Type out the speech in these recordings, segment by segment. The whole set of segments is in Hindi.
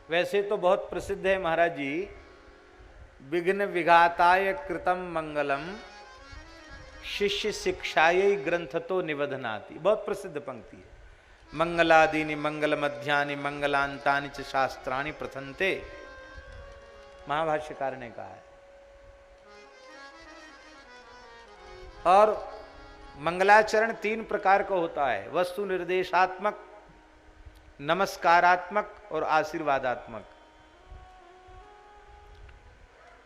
वैसे तो बहुत प्रसिद्ध है महाराज जी, विघ्न विघाताय कृतम मंगलम शिष्य शिक्षायै ग्रंथ तो निबधनाति, बहुत प्रसिद्ध पंक्ति है। मंगलादीनि मंगल मध्यानि मंगलांतानि च शास्त्राणि प्रथन्ते, महाभाष्यकार ने कहा है। और मंगलाचरण 3 प्रकार का होता है, वस्तु निर्देशात्मक, नमस्कारात्मक और आशीर्वादात्मक।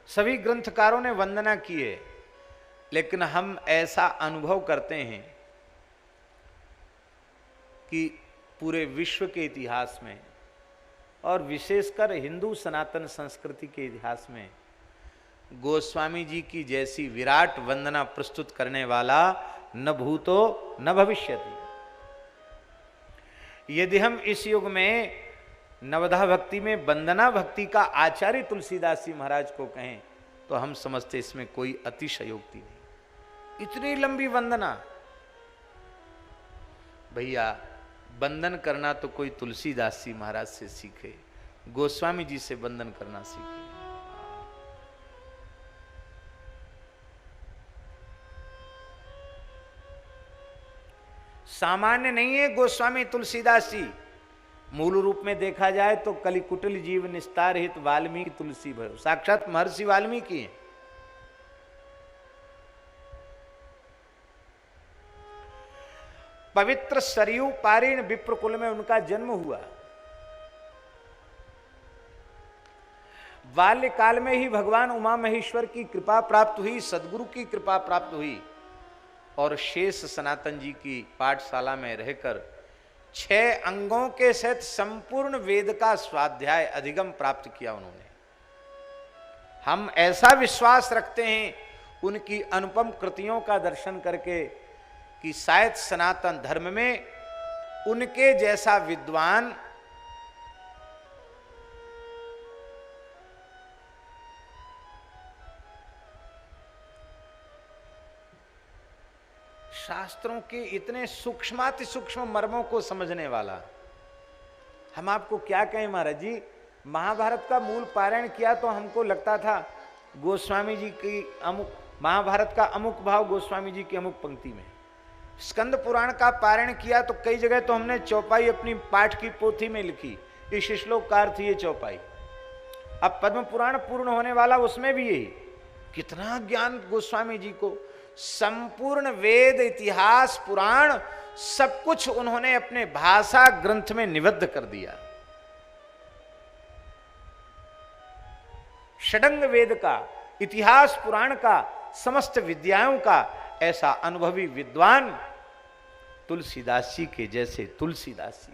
सभी ग्रंथकारों ने वंदना की है, लेकिन हम ऐसा अनुभव करते हैं कि पूरे विश्व के इतिहास में और विशेषकर हिंदू सनातन संस्कृति के इतिहास में गोस्वामी जी की जैसी विराट वंदना प्रस्तुत करने वाला न भूतो न भविष्यति। यदि हम इस युग में नवधा भक्ति में वंदना भक्ति का आचार्य तुलसीदास जी महाराज को कहें तो हम समझते इसमें कोई अतिशयोक्ति नहीं। इतनी लंबी वंदना, भैया वंदन करना तो कोई तुलसीदास जी महाराज से सीखे, गोस्वामी जी से वंदन करना सीखे। सामान्य नहीं है गोस्वामी तुलसीदास जी। मूल रूप में देखा जाए तो कलिकुटिल जीव निस्तार हित वाल्मीकि तुलसी भयो, साक्षात महर्षि वाल्मीकि हैं। पवित्र सरयू पारीण विप्रकुल में उनका जन्म हुआ। बाल्यकाल में ही भगवान उमा महेश्वर की कृपा प्राप्त हुई, सदगुरु की कृपा प्राप्त हुई और शेष सनातन जी की पाठशाला में रहकर 6 अंगों के सहित संपूर्ण वेद का स्वाध्याय अधिगम प्राप्त किया उन्होंने। हम ऐसा विश्वास रखते हैं उनकी अनुपम कृतियों का दर्शन करके कि शायद सनातन धर्म में उनके जैसा विद्वान शास्त्रों के इतने सूक्ष्माति सूक्ष्म मर्मों को समझने वाला। हम आपको क्या कहें महाराज जी, महाभारत का मूल पारायण किया तो हमको लगता था गोस्वामी जी की अमुक, महाभारत का अमुक भाव गोस्वामी जी की अमुक पंक्ति में। स्कंद पुराण का पारायण किया तो कई जगह तो हमने चौपाई अपनी पाठ की पोथी में लिखी, इस श्लोक का अर्थ ये चौपाई। अब पद्म पुराण पूर्ण होने वाला, उसमें भी यही। कितना ज्ञान गोस्वामी जी को, संपूर्ण वेद इतिहास पुराण सब कुछ उन्होंने अपने भाषा ग्रंथ में निबद्ध कर दिया। षडंग वेद का, इतिहास पुराण का, समस्त विद्याओं का ऐसा अनुभवी विद्वान तुलसीदास जी के जैसे तुलसीदास जी।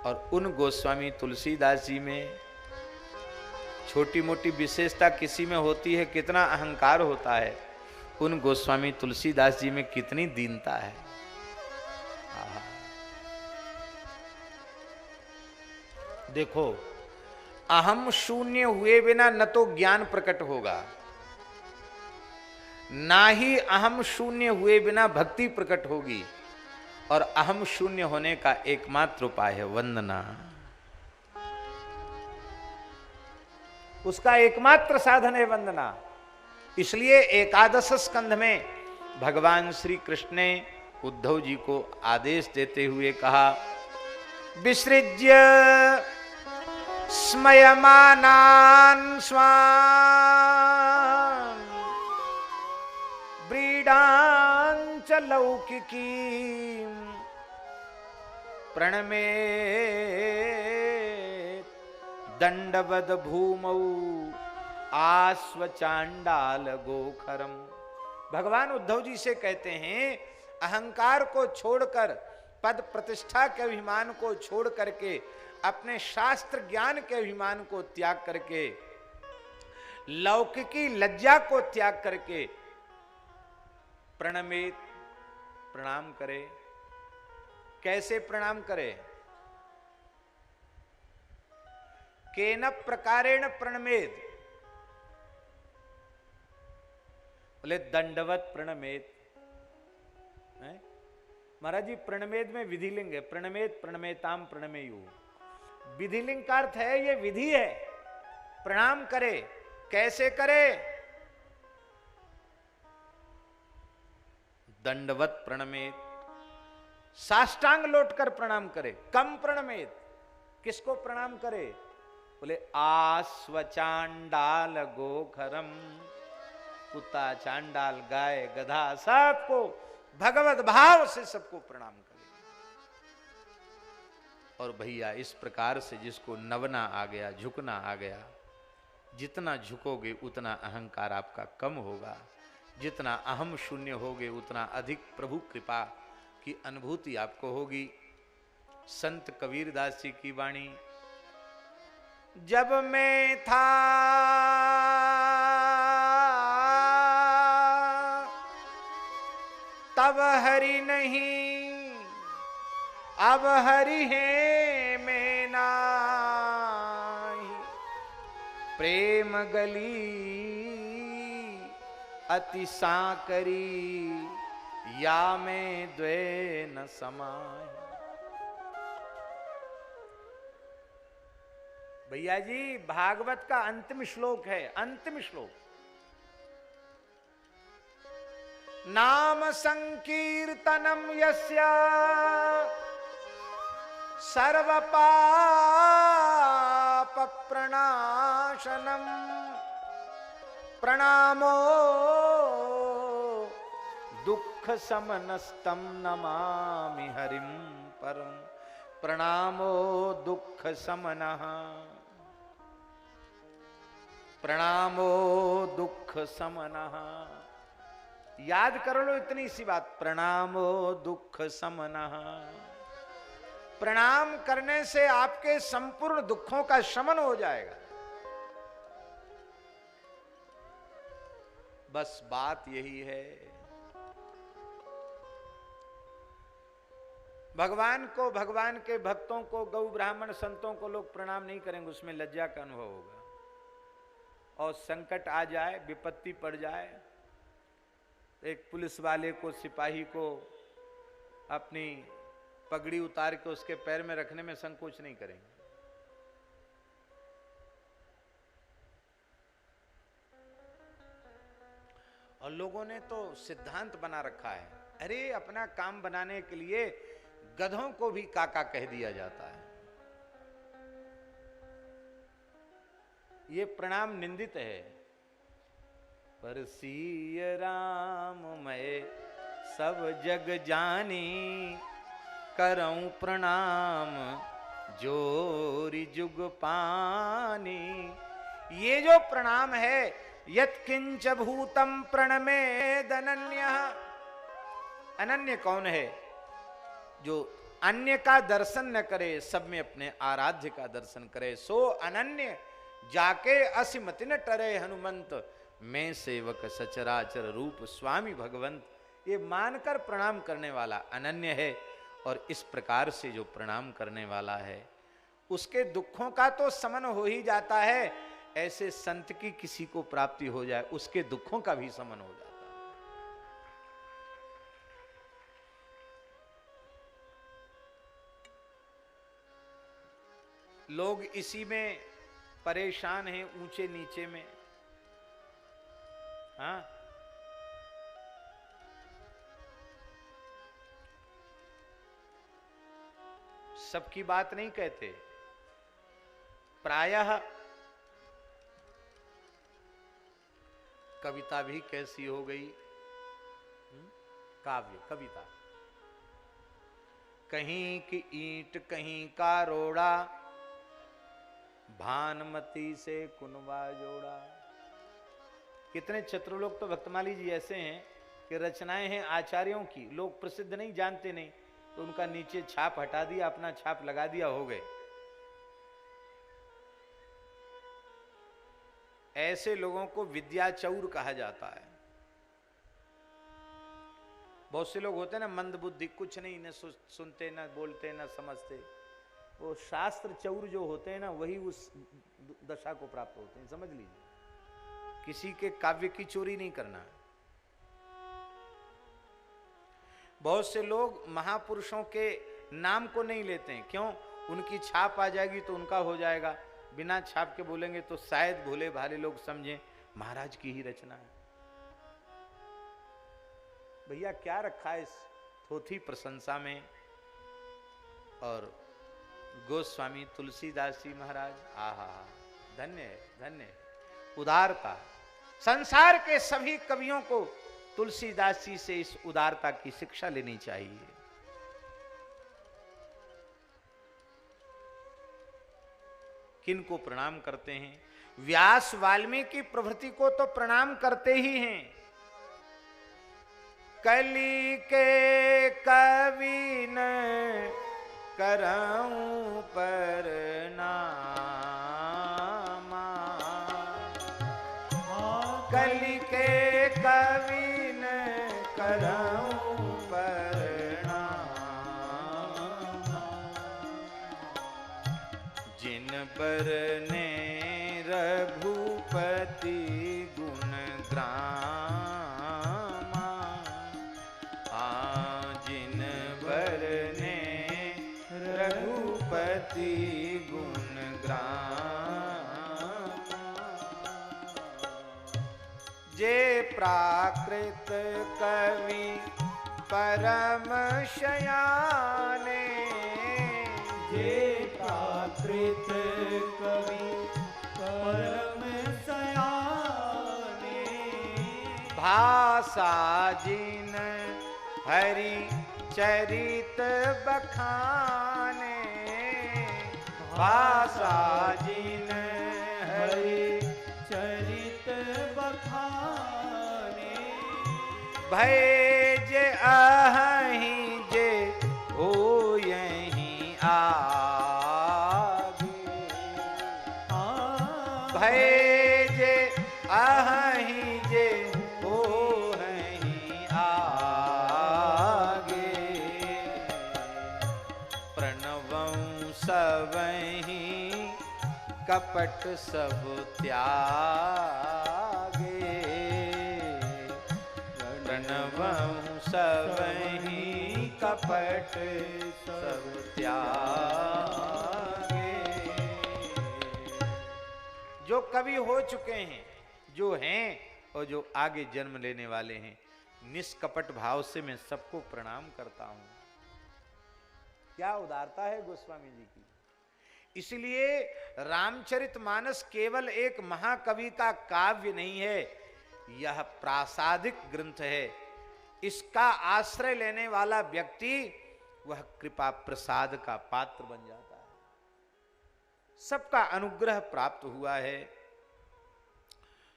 और उन गोस्वामी तुलसीदास जी में छोटी मोटी विशेषता किसी में होती है, कितना अहंकार होता है, उन गोस्वामी तुलसीदास जी में कितनी दीनता है। देखो, अहम शून्य हुए बिना न तो ज्ञान प्रकट होगा, ना ही अहम शून्य हुए बिना भक्ति प्रकट होगी। और अहम शून्य होने का एकमात्र उपाय है वंदना। उसका एकमात्र साधन है वंदना। इसलिए एकादश स्कंध में भगवान श्री कृष्ण ने उद्धव जी को आदेश देते हुए कहा, विसृज्य स्मयमानान् स्वान् व्रीडाञ्च लौकिकीं प्रणमेत् दंडवद भूमौ आस्वचांडाल गोखरम। भगवान उद्धव जी से कहते हैं, अहंकार को छोड़कर, पद प्रतिष्ठा के अभिमान को छोड़ करके, अपने शास्त्र ज्ञान के अभिमान को त्याग करके, लौकिकी लज्जा को त्याग करके प्रणमेत, प्रणाम करे। कैसे प्रणाम करे? केन प्रकारेण प्रणमेत? बोले दंडवत प्रणमेत। महाराज जी प्रणमेद में विधिलिंग है, प्रणमेद प्रणमेताम प्रणमेयु। विधिलिंग का अर्थ है ये विधि है, प्रणाम करे। कैसे करे? दंडवत प्रणमेद, साष्टांग लौटकर प्रणाम करे। कम प्रणमेद, किसको प्रणाम करे? बोले आस्वचांडाल गोखरम, कुत्ता चांडाल गाय गधा सबको भगवत भाव से सबको प्रणाम करे। और भैया इस प्रकार से जिसको नवना आ गया, झुकना आ गया, जितना झुकोगे उतना अहंकार आपका कम होगा, जितना अहम शून्य होगे उतना अधिक प्रभु कृपा की अनुभूति आपको होगी। संत कबीरदास जी की वाणी, जब मैं था तब हरि नहीं, अब हरि है मैं नाही। प्रेम गली अति सांकरी, या में द्वे न समाय। भैया जी भागवत का अंतिम श्लोक है, अंतिम श्लोक। नाम संकीर्तनम यस्य सर्व पाप प्रणाशनम, प्रणामो दुख समनस्तम नमामि हरिम परम। प्रणामो दुख समनः, प्रणामो दुख समनः। याद कर लो इतनी सी बात, प्रणामो दुख समनः। प्रणाम करने से आपके संपूर्ण दुखों का शमन हो जाएगा। बस बात यही है। भगवान को, भगवान के भक्तों को, गौ ब्राह्मण संतों को लोग प्रणाम नहीं करेंगे, उसमें लज्जा का अनुभव होगा। और संकट आ जाए, विपत्ति पड़ जाए, एक पुलिस वाले को, सिपाही को अपनी पगड़ी उतार के उसके पैर में रखने में संकोच नहीं करेंगे। और लोगों ने तो सिद्धांत बना रखा है, अरे अपना काम बनाने के लिए गधों को भी काका कह दिया जाता है। ये प्रणाम निंदित है। पर सिय राम मैं सब जग जानी, करऊं प्रणाम जोरी जुग पानी। ये जो प्रणाम है, यत्किंच भूतम प्रणमेद अनन्यः। अनन्य कौन है? जो अन्य का दर्शन न करे, सब में अपने आराध्य का दर्शन करे, सो अनन्य जाके असिमति न टरे हनुमंत। मैं सेवक सचराचर रूप स्वामी भगवंत। ये मानकर प्रणाम करने वाला अनन्य है। और इस प्रकार से जो प्रणाम करने वाला है उसके दुखों का तो शमन हो ही जाता है। ऐसे संत की किसी को प्राप्ति हो जाए, उसके दुखों का भी शमन हो जाता है। लोग इसी में परेशान हैं, ऊंचे नीचे में। हाँ, सबकी बात नहीं कहते। प्रायः कविता भी कैसी हो गई, काव्य कविता, कहीं की ईंट कहीं का रोड़ा, भानुमती से कुनबा जोड़ा। कितने चतुर्लोक तो भक्तमाली जी ऐसे हैं कि रचनाएं हैं आचार्यों की, लोग प्रसिद्ध नहीं, जानते नहीं, तो उनका नीचे छाप हटा दिया, अपना छाप लगा दिया, हो गए। ऐसे लोगों को विद्याचौर कहा जाता है। बहुत से लोग होते हैं ना मंद बुद्धि, कुछ नहीं, न सुनते, न बोलते, न समझते। वो शास्त्र चौर जो होते हैं ना, वही उस दशा को प्राप्त होते हैं, समझ लीजिए। किसी के काव्य की चोरी नहीं करना। बहुत से लोग महापुरुषों के नाम को नहीं लेते हैं, क्यों? उनकी छाप आ जाएगी तो उनका हो जाएगा, बिना छाप के बोलेंगे तो शायद भोले भाले लोग समझें महाराज की ही रचना है। भैया क्या रखा है इस थोथी प्रशंसा में? और गोस्वामी तुलसीदास जी महाराज, आहा, धन्य है, धन्य है, उदारता। संसार के सभी कवियों को तुलसीदास जी से इस उदारता की शिक्षा लेनी चाहिए। किनको प्रणाम करते हैं? व्यास वाल्मीकि प्रभृति को तो प्रणाम करते ही हैं। कली के कवि न करऊं प्रणामा, कली के कवि न करऊं प्रणामा, जिन बरने रघुपति गुण ग्रामा, जिन बरने रघुपति गुण ग्रामा, जे प्राकृत कवि परम शयाने, जे प्राकृत कवि परम शयाने, भाषा जिन हरि चरित बखाने, भाषा जिन हरि चरित बखाने, भय जे अहि जे हो यहीं आगे, भय जे अहि जे हो यहीं आगे, प्रणवं सबहि कपट सब त्यागे, प्रणवं सबहि कपट सब त्यागे। जो कवि हो चुके हैं, जो हैं और जो आगे जन्म लेने वाले हैं, निष्कपट भाव से मैं सबको प्रणाम करता हूं। क्या उदारता है गोस्वामी जी की। इसलिए रामचरितमानस केवल एक महाकवि का काव्य नहीं है, यह प्रासादिक ग्रंथ है। इसका आश्रय लेने वाला व्यक्ति वह कृपा प्रसाद का पात्र बन जाता है, सबका अनुग्रह प्राप्त हुआ है।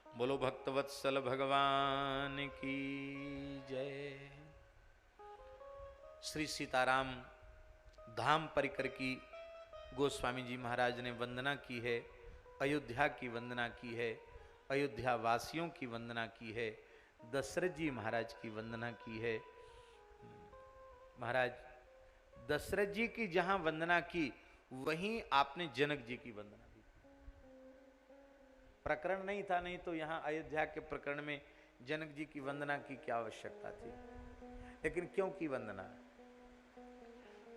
बोलो भक्तवत्सल भगवान की जय। श्री सीताराम धाम परिकर की गोस्वामी जी महाराज ने वंदना की है, अयोध्या की वंदना की है, अयोध्या वासियों की वंदना की है, दशरथ जी महाराज की वंदना की है। महाराज दशरथ जी की जहां वंदना की, वहीं आपने जनक जी की वंदना की। प्रकरण नहीं था, नहीं तो यहां अयोध्या के प्रकरण में जनक जी की वंदना की क्या आवश्यकता थी। लेकिन क्यों की वंदना?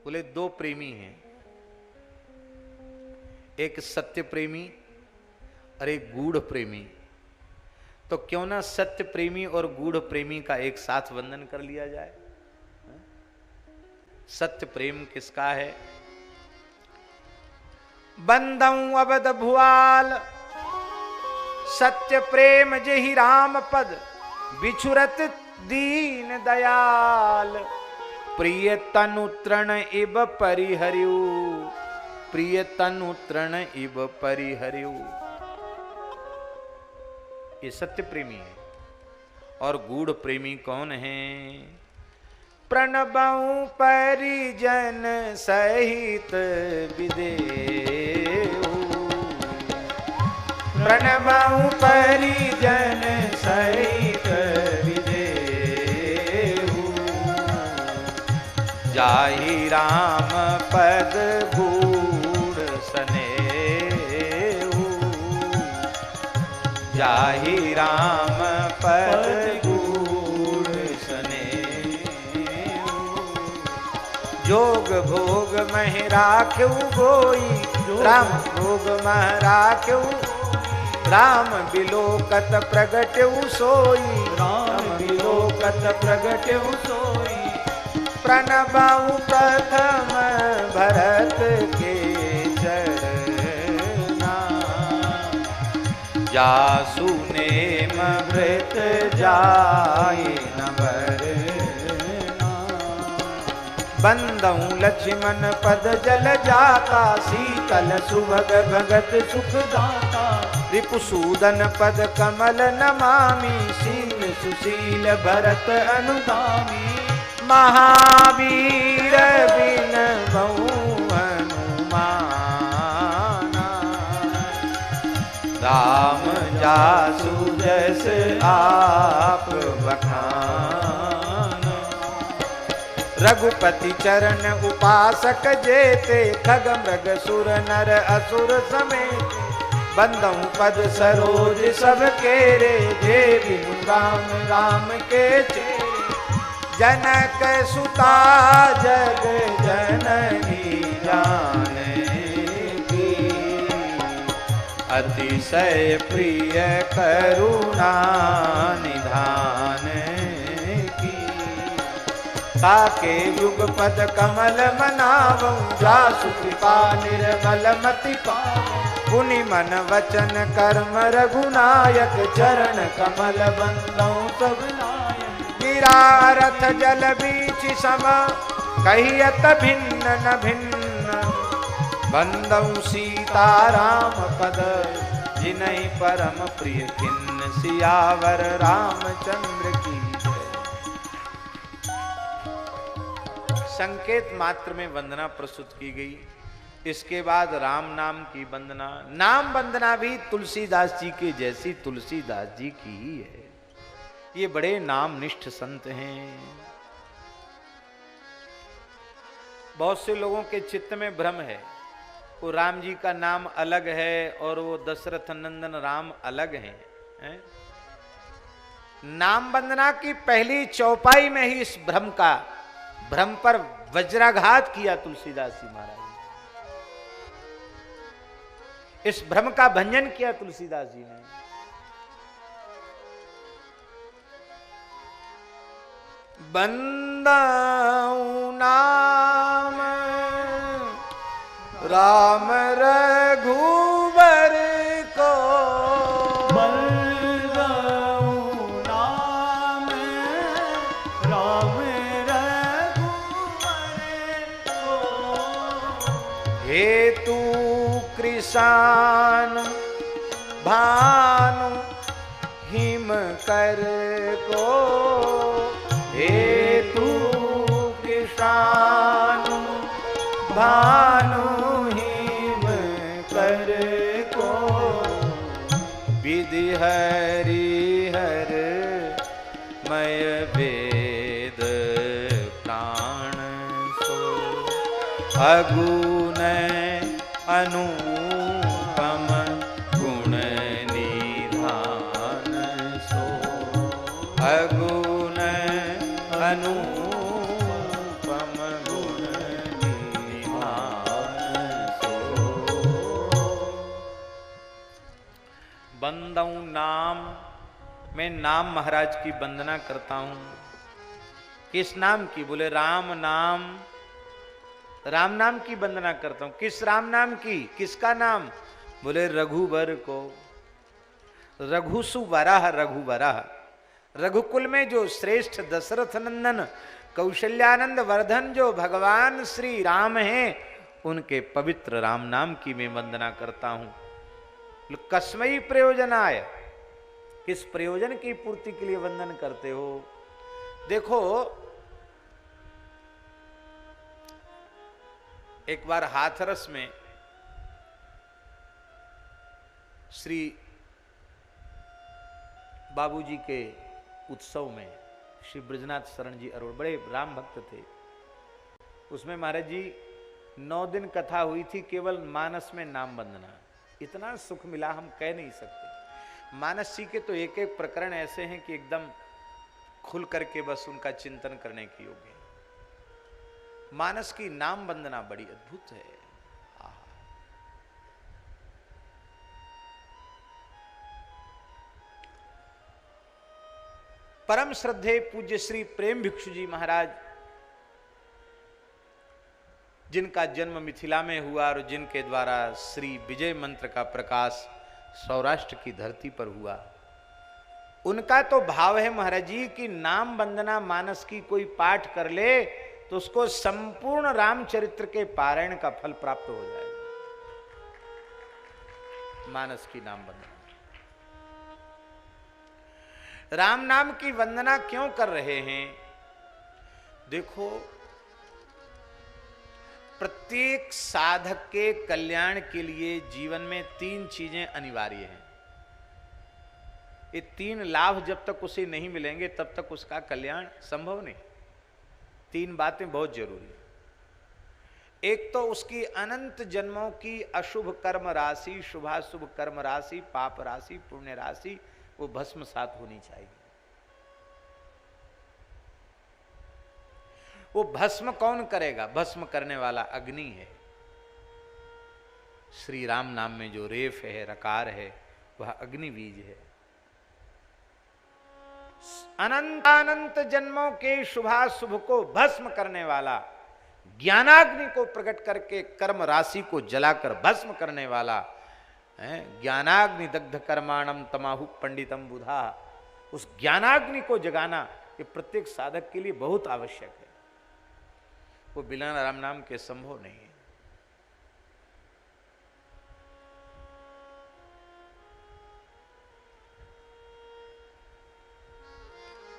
बोले दो प्रेमी हैं, एक सत्य प्रेमी और एक गूढ़ प्रेमी। तो क्यों ना सत्य प्रेमी और गूढ़ प्रेमी का एक साथ वंदन कर लिया जाए। सत्य प्रेम किसका है? बंदऊ अवध भुआल सत्य प्रेम जेहि राम पद, बिछुरत दीन दयाल, प्रिय तनु तृण इब परिहर्यु, प्रिय तनु तृण इब परिहर्यु। ये सत्य प्रेमी है। और गूढ़ प्रेमी कौन है? प्रणबऊ परिजन सहित विदेहु, प्रणबऊ परिजन सहित विदेहु, जाहि राम पद गूढ़ सनेहु, जाहि राम पद गूढ़ सनेहु। भोग मह राख्यु गोई, राम भोग मह राख्यु, राम बिलोकत प्रगट्यु सोई, राम बिलोकत प्रगट्यु सोई। प्रणबउ प्रथम भरत के चरना, जासु नेम भृत जाय न बरना। बंदऊ लक्ष्मण पद जल जाता, शीतल सुभग भगत सुख दाता। रिपुसूदन पद कमल नमामि, शील सुशील भरत अनुगामी। महावीर बिन हनुमाना, राम जासु जस आप बखान। रघुपति चरण उपासक जेते, खग मृग सुर नर असुर समेत। बंदऊ पद सरोज सब केरे, जे बिनु राम राम के चेरे। जनक सुता जग जननी जानकी, अतिशय प्रिय करुणा निधान की। ताके युग पद कमल मनावं, जासु कृपा निर्मल मति पावं। पुनि मन वचन कर्म रघुनायक, चरण कमल बंदौ सब नायक। गिरा रथ जल बीच सम, कहियत भिन्न न भिन्न। बंदौ सीता राम पद, जिनहि परम प्रिय खिन्न। सियावर रामचंद्र की जय। संकेत मात्र में वंदना प्रस्तुत की गई। इसके बाद राम नाम की वंदना। नाम वंदना भी तुलसीदास जी के जैसी तुलसीदास जी की ही है। ये बड़े नाम निष्ठ संत हैं। बहुत से लोगों के चित्त में भ्रम है, वो राम जी का नाम अलग है और वो दशरथ नंदन राम अलग हैं। नाम वंदना की पहली चौपाई में ही इस भ्रम पर वज्राघात किया तुलसीदास जी महाराज। इस भ्रम का भंजन किया तुलसीदास जी ने। बंदाऊं नाम राम रघुबर को, बंदाऊं नाम राम रघुबर को। हेतु कृषान भानु हिम कर को, हेतु कृषान भानु हिम कर को। विधि हरिहर मय वेद प्राण सो, अगुण अनुपम गुण निधान सो, अगुण अनुपम गुण निधान सो। बंदऊ नाम, मैं नाम महाराज की वंदना करता हूं। किस नाम की? बोले राम नाम, राम नाम की वंदना करता हूं। किस राम नाम की? किसका नाम? बोले रघुबर को। रघुसु वराह, रघुवराह, रघुकुल में जो श्रेष्ठ दशरथ नंदन कौशल्यानंद वर्धन जो भगवान श्री राम हैं, उनके पवित्र राम नाम की मैं वंदना करता हूं। कस्मई प्रयोजनाय, किस प्रयोजन की पूर्ति के लिए वंदन करते हो? देखो, एक बार हाथरस में श्री बाबूजी के उत्सव में श्री ब्रजनाथ शरण जी अरुण बड़े राम भक्त थे। उसमें महाराज जी 9 दिन कथा हुई थी, केवल मानस में नाम वंदना। इतना सुख मिला हम कह नहीं सकते। मानस जी के तो एक एक प्रकरण ऐसे हैं कि एकदम खुल करके बस उनका चिंतन करने की योग्य है। मानस की नाम वंदना बड़ी अद्भुत है। आहा। परम श्रद्धेय पूज्य श्री प्रेम भिक्षु जी महाराज, जिनका जन्म मिथिला में हुआ और जिनके द्वारा श्री विजय मंत्र का प्रकाश सौराष्ट्र की धरती पर हुआ, उनका तो भाव है महाराज जी कि नाम वंदना मानस की कोई पाठ कर ले तो उसको संपूर्ण रामचरित्र के पारायण का फल प्राप्त हो जाएगा। मानस की नाम वंदना, राम नाम की वंदना क्यों कर रहे हैं? देखो, प्रत्येक साधक के कल्याण के लिए जीवन में 3 चीजें अनिवार्य हैं। ये 3 लाभ जब तक उसे नहीं मिलेंगे तब तक उसका कल्याण संभव नहीं। 3 बातें बहुत जरूरी है। एक तो उसकी अनंत जन्मों की अशुभ कर्म राशि, शुभाशुभ कर्म राशि, पाप राशि, पुण्य राशि वो भस्मसात होनी चाहिए। वो भस्म कौन करेगा? भस्म करने वाला अग्नि है। श्री राम नाम में जो रेफ है, रकार है, वह अग्नि बीज है। अनंत अनंत जन्मों के शुभाशुभ को भस्म करने वाला, ज्ञानाग्नि को प्रकट करके कर्म राशि को जलाकर भस्म करने वाला है। ज्ञानाग्नि दग्ध कर्माणम तमाहु पंडितम बुधा, उस ज्ञानाग्नि को जगाना ये प्रत्येक साधक के लिए बहुत आवश्यक है। वो बिना राम नाम के संभव नहीं है।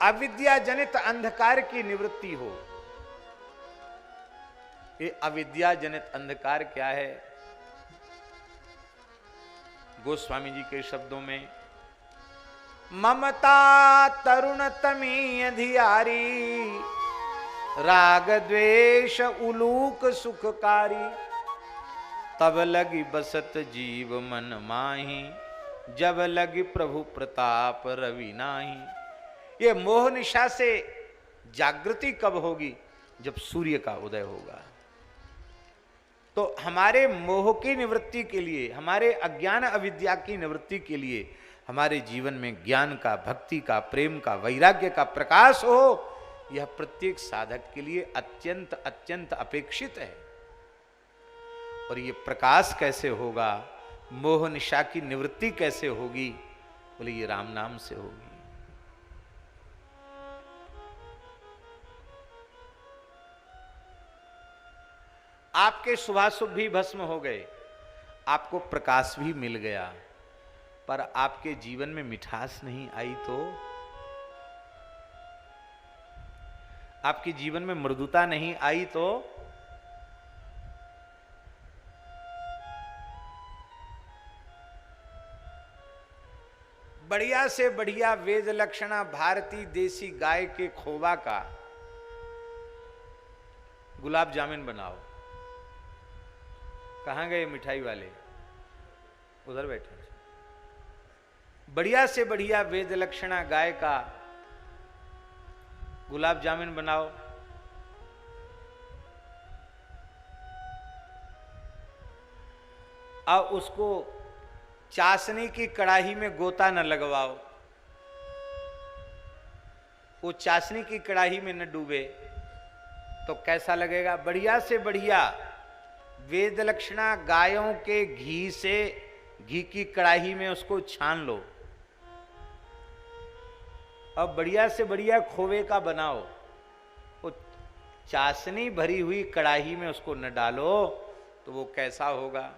अविद्या जनित अंधकार की निवृत्ति हो। ये अविद्या जनित अंधकार क्या है? गोस्वामी जी के शब्दों में, ममता तरुण तमी अधियारी, राग द्वेष उलूक सुखकारी, तब लगी बसत जीव मन माही, जब लगी प्रभु प्रताप रवि नाही। ये मोह निशा से जागृति कब होगी? जब सूर्य का उदय होगा। तो हमारे मोह की निवृत्ति के लिए, हमारे अज्ञान अविद्या की निवृत्ति के लिए, हमारे जीवन में ज्ञान का, भक्ति का, प्रेम का, वैराग्य का प्रकाश हो, यह प्रत्येक साधक के लिए अत्यंत अत्यंत अपेक्षित है। और यह प्रकाश कैसे होगा? मोह निशा की निवृत्ति कैसे होगी? बोले ये राम नाम से होगी। आपके शुभाशुभ भी भस्म हो गए, आपको प्रकाश भी मिल गया, पर आपके जीवन में मिठास नहीं आई तो, आपके जीवन में मृदुता नहीं आई तो, बढ़िया से बढ़िया वेद लक्षणा भारतीय देसी गाय के खोवा का गुलाब जामुन बनाओ। कहां गए मिठाई वाले? उधर बैठे। बढ़िया से बढ़िया वेद लक्षणा गाय का गुलाब जामुन बनाओ, और उसको चाशनी की कड़ाही में गोता न लगवाओ, वो चाशनी की कड़ाही में न डूबे, तो कैसा लगेगा? बढ़िया से बढ़िया वेद लक्षणा गायों के घी से, घी की कड़ाही में उसको छान लो, अब बढ़िया से बढ़िया खोवे का बनाओ, वो चाशनी भरी हुई कड़ाही में उसको न डालो तो वो कैसा होगा?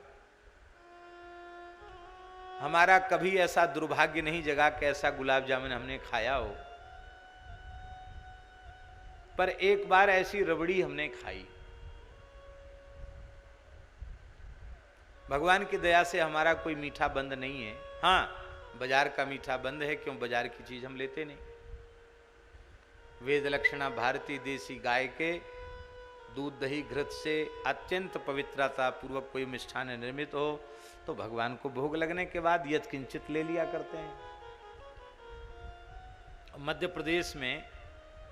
हमारा कभी ऐसा दुर्भाग्य नहीं जगा कि ऐसा गुलाब जामुन हमने खाया हो, पर एक बार ऐसी रबड़ी हमने खाई। भगवान की दया से हमारा कोई मीठा बंद नहीं है। हाँ, बाजार का मीठा बंद है, क्यों? बाजार की चीज हम लेते नहीं। वेद लक्षणा भारतीय देसी गाय के दूध दही घृत से अत्यंत पवित्रता पूर्वक कोई मिष्ठान निर्मित हो तो भगवान को भोग लगने के बाद यत्किंचित ले लिया करते हैं। मध्य प्रदेश में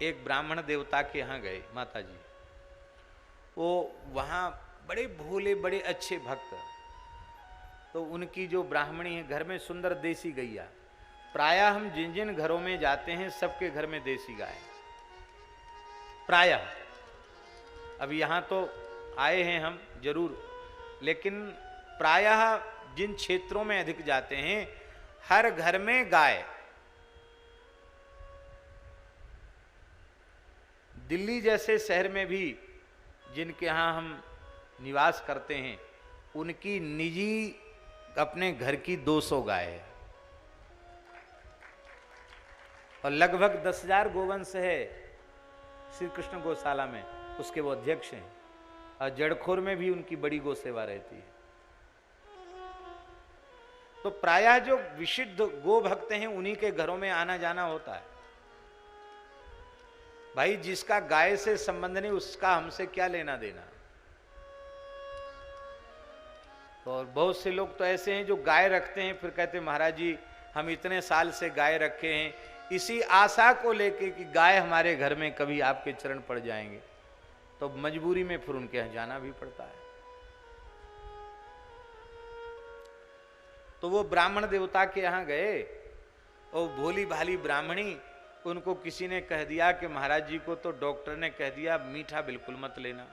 एक ब्राह्मण देवता के यहाँ गए माता जी, वो वहाँ बड़े भोले बड़े अच्छे भक्त, तो उनकी जो ब्राह्मणी है घर में सुंदर देसी गैया, प्रायः हम जिन जिन घरों में जाते हैं सबके घर में देसी गाय प्रायः। अब यहाँ तो आए हैं हम जरूर, लेकिन प्रायः जिन क्षेत्रों में अधिक जाते हैं हर घर में गाय। दिल्ली जैसे शहर में भी जिनके यहाँ हम निवास करते हैं उनकी निजी अपने घर की 200 गाय है और लगभग 10,000 गोवंश है श्री कृष्ण गौशाला में, उसके वो अध्यक्ष हैं। और जड़खोर में भी उनकी बड़ी गौ सेवा रहती है। तो प्रायः जो विशुद्ध गो भक्त हैं उन्हीं के घरों में आना जाना होता है। भाई जिसका गाय से संबंध नहीं उसका हमसे क्या लेना देना। तो और बहुत से लोग तो ऐसे हैं जो गाय रखते हैं फिर कहते महाराज जी हम इतने साल से गाय रखे हैं इसी आशा को लेके कि गाय हमारे घर में कभी आपके चरण पड़ जाएंगे, तो मजबूरी में फिर उनके यहां जाना भी पड़ता है। तो वो ब्राह्मण देवता के यहां गए और भोली भाली ब्राह्मणी, उनको किसी ने कह दिया कि महाराज जी को तो डॉक्टर ने कह दिया मीठा बिल्कुल मत लेना।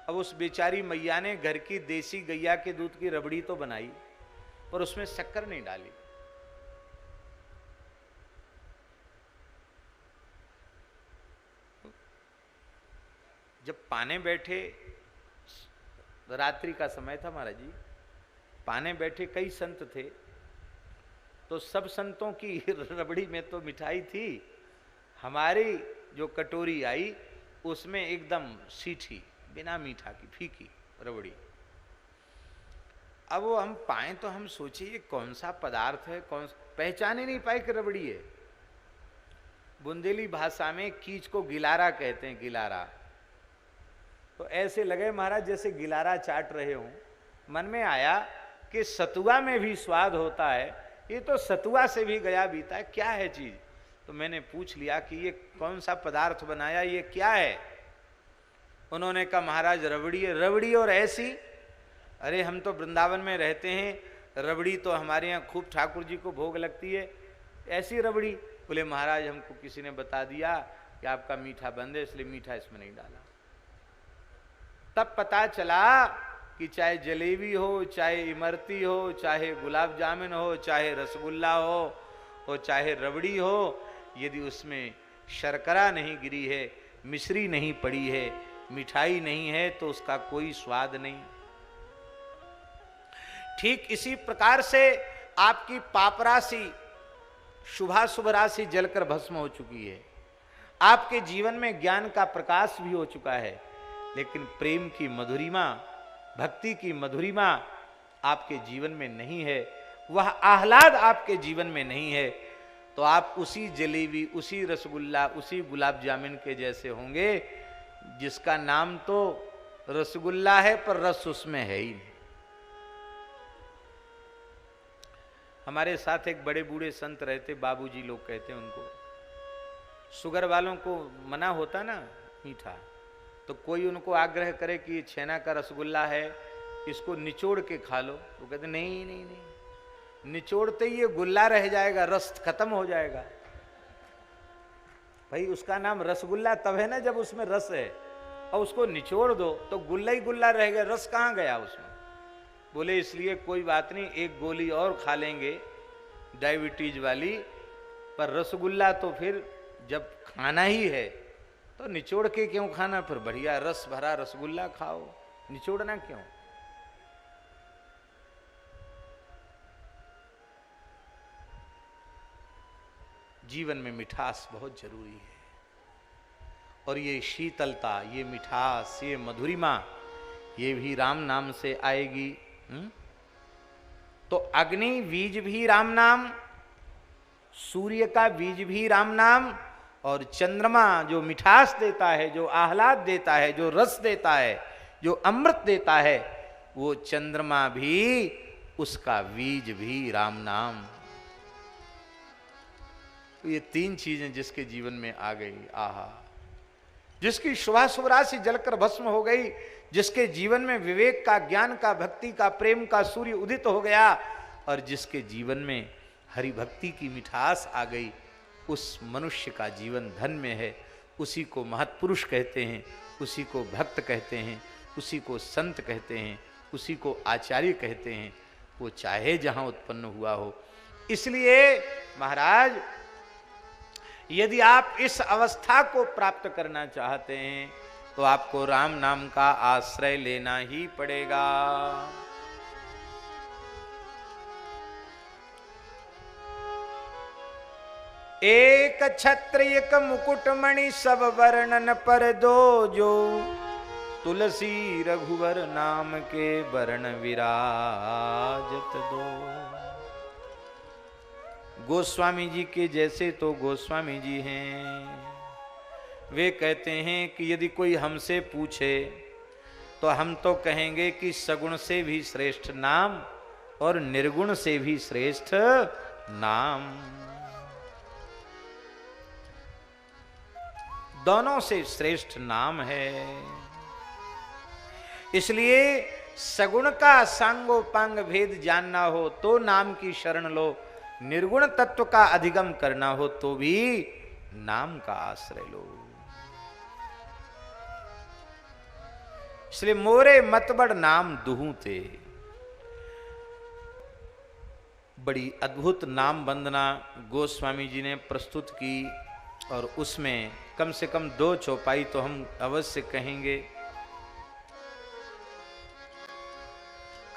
अब उस बेचारी मैया ने घर की देसी गैया के दूध की रबड़ी तो बनाई पर उसमें शक्कर नहीं डाली। जब पाने बैठे, रात्रि का समय था महाराज जी, पाने बैठे कई संत थे, तो सब संतों की रबड़ी में तो मिठाई थी, हमारी जो कटोरी आई उसमें एकदम सीठी बिना मीठा की फीकी रबड़ी। अब वो हम पाए तो हम सोचे ये कौन सा पदार्थ है, पहचान ही नहीं पाए कि रबड़ी है। बुंदेली भाषा में कीच को गिलारा कहते हैं, गिलारा। तो ऐसे लगे महाराज जैसे गिलारा चाट रहे हों। मन में आया कि सतुआ में भी स्वाद होता है, ये तो सतुआ से भी गया बीता है, क्या है चीज। तो मैंने पूछ लिया कि ये कौन सा पदार्थ बनाया, ये क्या है। उन्होंने कहा महाराज रबड़ी है। रबड़ी और ऐसी? अरे हम तो वृंदावन में रहते हैं, रबड़ी तो हमारे यहाँ खूब ठाकुर जी को भोग लगती है, ऐसी रबड़ी? बोले महाराज हमको किसी ने बता दिया कि आपका मीठा बंद है इसलिए मीठा इसमें नहीं डाला। तब पता चला कि चाहे जलेबी हो, चाहे इमरती हो, चाहे गुलाब जामुन हो, चाहे रसगुल्ला हो चाहे रबड़ी हो, यदि उसमें शर्करा नहीं गिरी है, मिश्री नहीं पड़ी है, मिठाई नहीं है तो उसका कोई स्वाद नहीं। ठीक इसी प्रकार से आपकी पाप राशि, शुभाशुभ राशि जलकर भस्म हो चुकी है। आपके जीवन में ज्ञान का प्रकाश भी हो चुका है, लेकिन प्रेम की मधुरिमा, भक्ति की मधुरिमा आपके जीवन में नहीं है, वह आह्लाद आपके जीवन में नहीं है, तो आप उसी जलेबी, उसी रसगुल्ला, उसी गुलाब जामुन के जैसे होंगे जिसका नाम तो रसगुल्ला है पर रस उसमें है ही नहीं। हमारे साथ एक बड़े बूढ़े संत रहते, बाबूजी लोग कहते हैं उनको। शुगर वालों को मना होता ना मीठा, तो कोई उनको आग्रह करे कि ये छेना का रसगुल्ला है, इसको निचोड़ के खा लो, तो कहते नहीं नहीं नहीं, निचोड़ते ही ये गुल्ला रह जाएगा, रस खत्म हो जाएगा। भाई उसका नाम रसगुल्ला तब है ना जब उसमें रस है, और उसको निचोड़ दो तो गुल्ला ही गुल्ला रह गया, रस कहाँ गया उसमें। बोले इसलिए कोई बात नहीं, एक गोली और खा लेंगे डायबिटीज वाली, पर रसगुल्ला तो फिर जब खाना ही है तो निचोड़ के क्यों खाना, फिर बढ़िया रस भरा रसगुल्ला खाओ, निचोड़ना क्यों। जीवन में मिठास बहुत जरूरी है, और ये शीतलता, ये मिठास, ये मधुरिमा, ये भी राम नाम से आएगी। तो अग्नि बीज भी राम नाम, सूर्य का बीज भी राम नाम, और चंद्रमा जो मिठास देता है, जो आह्लाद देता है, जो रस देता है, जो अमृत देता है, वो चंद्रमा भी, उसका बीज भी राम नाम। तो ये तीन चीजें जिसके जीवन में आ गई, आहा, जिसकी शुभाशुभ राशि जलकर भस्म हो गई, जिसके जीवन में विवेक का, ज्ञान का, भक्ति का, प्रेम का सूर्य उदित हो गया, और जिसके जीवन में हरि भक्ति की मिठास आ गई, उस मनुष्य का जीवन धन्य है। उसी को महत्पुरुष कहते हैं, उसी को भक्त कहते हैं, उसी को संत कहते हैं, उसी को आचार्य कहते हैं, वो चाहे जहां उत्पन्न हुआ हो। इसलिए महाराज, यदि आप इस अवस्था को प्राप्त करना चाहते हैं तो आपको राम नाम का आश्रय लेना ही पड़ेगा। एक छत्र एक मुकुटमणि सब वर्णन पर दो, जो तुलसी रघुवर नाम के वर्ण विराजत दो। गोस्वामी जी के जैसे तो गोस्वामी जी हैं। वे कहते हैं कि यदि कोई हमसे पूछे तो हम तो कहेंगे कि सगुण से भी श्रेष्ठ नाम और निर्गुण से भी श्रेष्ठ नाम, दोनों से श्रेष्ठ नाम है। इसलिए सगुण का सांगोपांग भेद जानना हो तो नाम की शरण लो, निर्गुण तत्व का अधिगम करना हो तो भी नाम का आश्रय लो। इसलिए मोरे मतबड़ नाम दुहू ते, बड़ी अद्भुत नाम वंदना गोस्वामी जी ने प्रस्तुत की, और उसमें कम से कम 2 चौपाई तो हम अवश्य कहेंगे।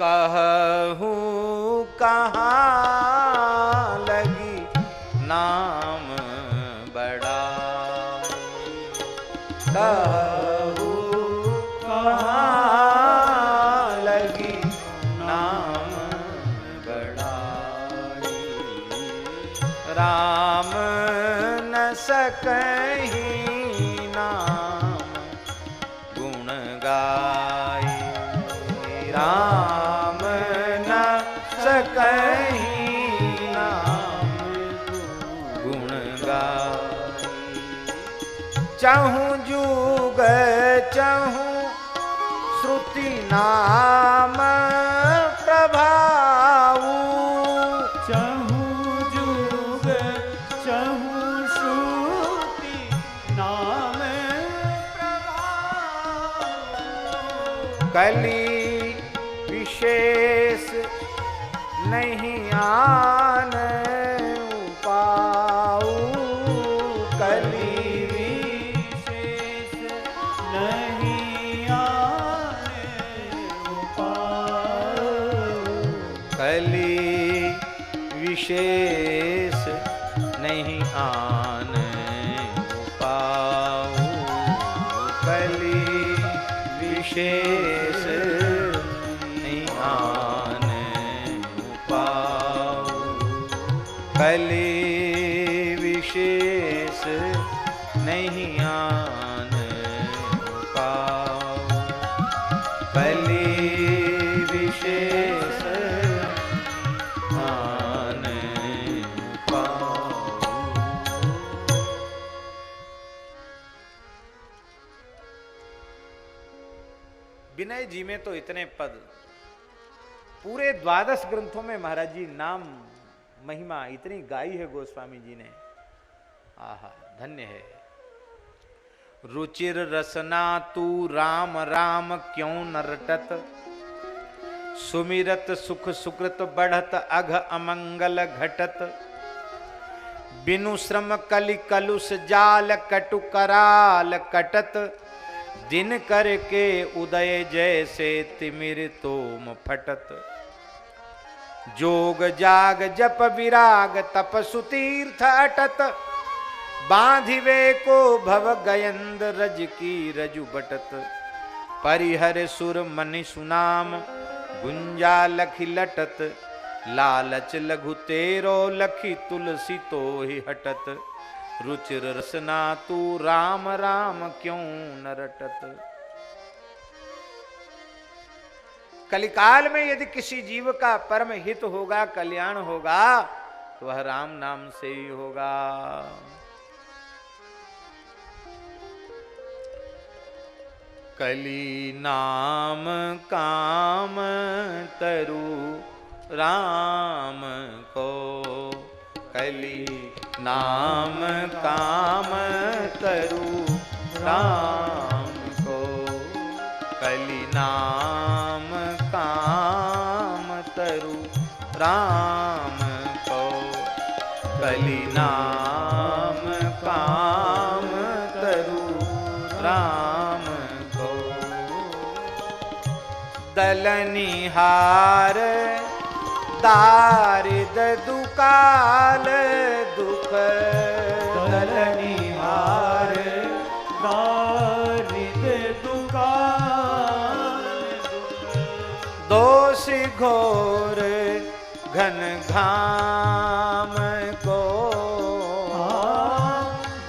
कहूँ कहाँ लगी नाम बड़ा, कहूँ कहाँ लगी नाम बड़ा, राम न सकहीं नाम गुण गाई, राम कहीं नाम गुण गाई। चाहूं जुग चाहूं श्रुति नाम प्रभाऊ, चाहूं जुग चाहूं श्रुति नाम प्रभाऊ। कली विशेष नहीं आन पाऊ, कली विशेष नहीं आने पाऊ, कली विशेष नहीं आने पाऊ, कली विशेष नहीं आने पाऊ, कली विशेष नहीं आने पाऊ, कली विशेष आने पाऊ। विनय जी में तो इतने पद, पूरे 12 ग्रंथों में महाराज जी नाम महिमा इतनी गाई है गोस्वामी जी ने। आहा, धन्य है। रुचिर रसना तू राम राम क्यों न रटत, सुमिरत सुख सुकृत बढ़त अघ अमंगल घटत, बिनु श्रम कलि कलुष जाल कटु कराल कटत, दिन करके उदय जैसे तिमिर तोम फटत, जोग जाग जप विराग तपसु तीर्थ अटत, बांधिवे को भव गयंद रज की रजु बटत, परिहर सुर मनि सुनाम गुंजा लखि लटत, लालच लघु तेरो लखी तुलसी तो ही हटत, रुचिर रसना तू राम राम क्यों न रटत। कलिकाल में यदि किसी जीव का परम हित होगा, कल्याण होगा, तो वह राम नाम से ही होगा। कली नाम काम तरु राम को, कली नाम काम तरु राम को, कली नाम काम तरु राम को, कली नाम काम तरु राम को। दलनिहार दारिद दुकाल दुख, दलनिहार दारिद दुकाल दुख, दोष घोर घन घाम को,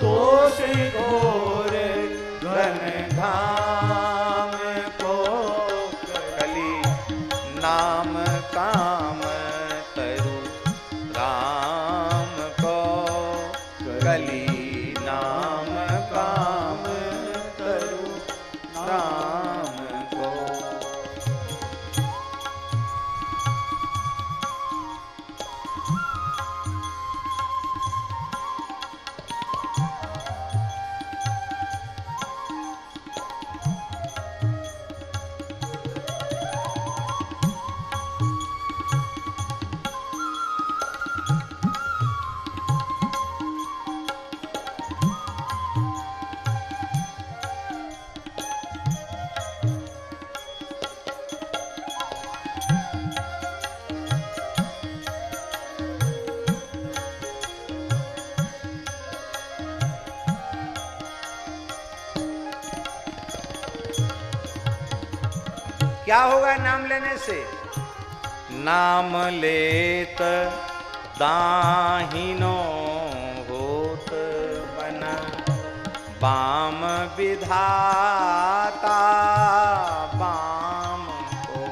दोष घोर घन घाम को, कली नाम काम तरु राम को, कली नाम काम तरु राम को। क्या होगा नाम लेने से? नाम लेत दाहिनो होत मन, बाम विधाता बाम को,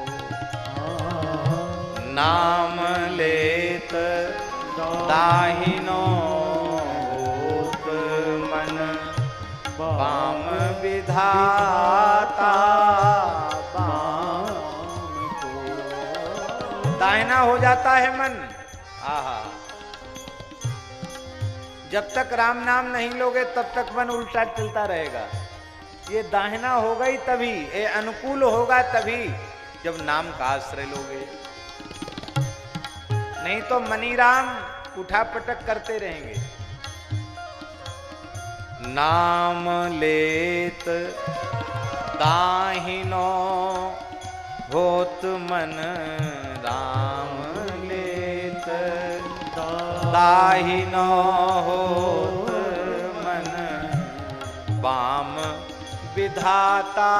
नाम लेत दाहिनो होत मन, बाम विधाता दाहिना हो जाता है मन। आहा, जब तक राम नाम नहीं लोगे तब तक मन उल्टा चलता रहेगा। ये दाहिना होगा ही तभी, ये अनुकूल होगा तभी जब नाम का आश्रय लोगे, नहीं तो मनीराम उठा पटक करते रहेंगे। नाम लेत दाहिनो होत मन, राम लेत दाहिनो होत मन, बाम विधाता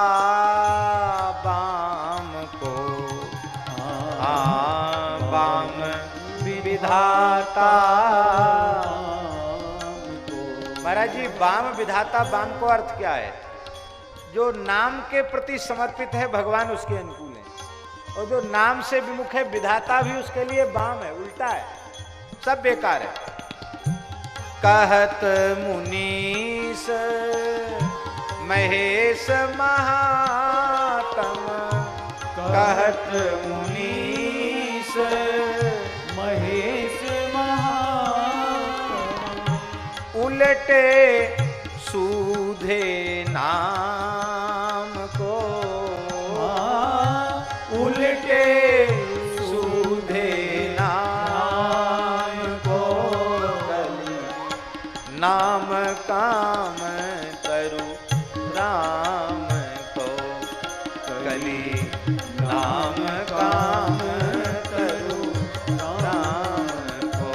बाम को, बाम विधाता। महाराज जी, बाम विधाता बाम को अर्थ क्या है? जो नाम के प्रति समर्पित है भगवान उसके अनुकूल है, और जो नाम से विमुख है विधाता भी उसके लिए बाम है, उल्टा है, सब बेकार है। कहत मुनीस महेश महात्म, कहत मुनीस महेश महात्म, उलटे सूधे नाम को, उलटे सूधे नाम को, नाम काम तरु राम को, कली नाम काम तरु राम को,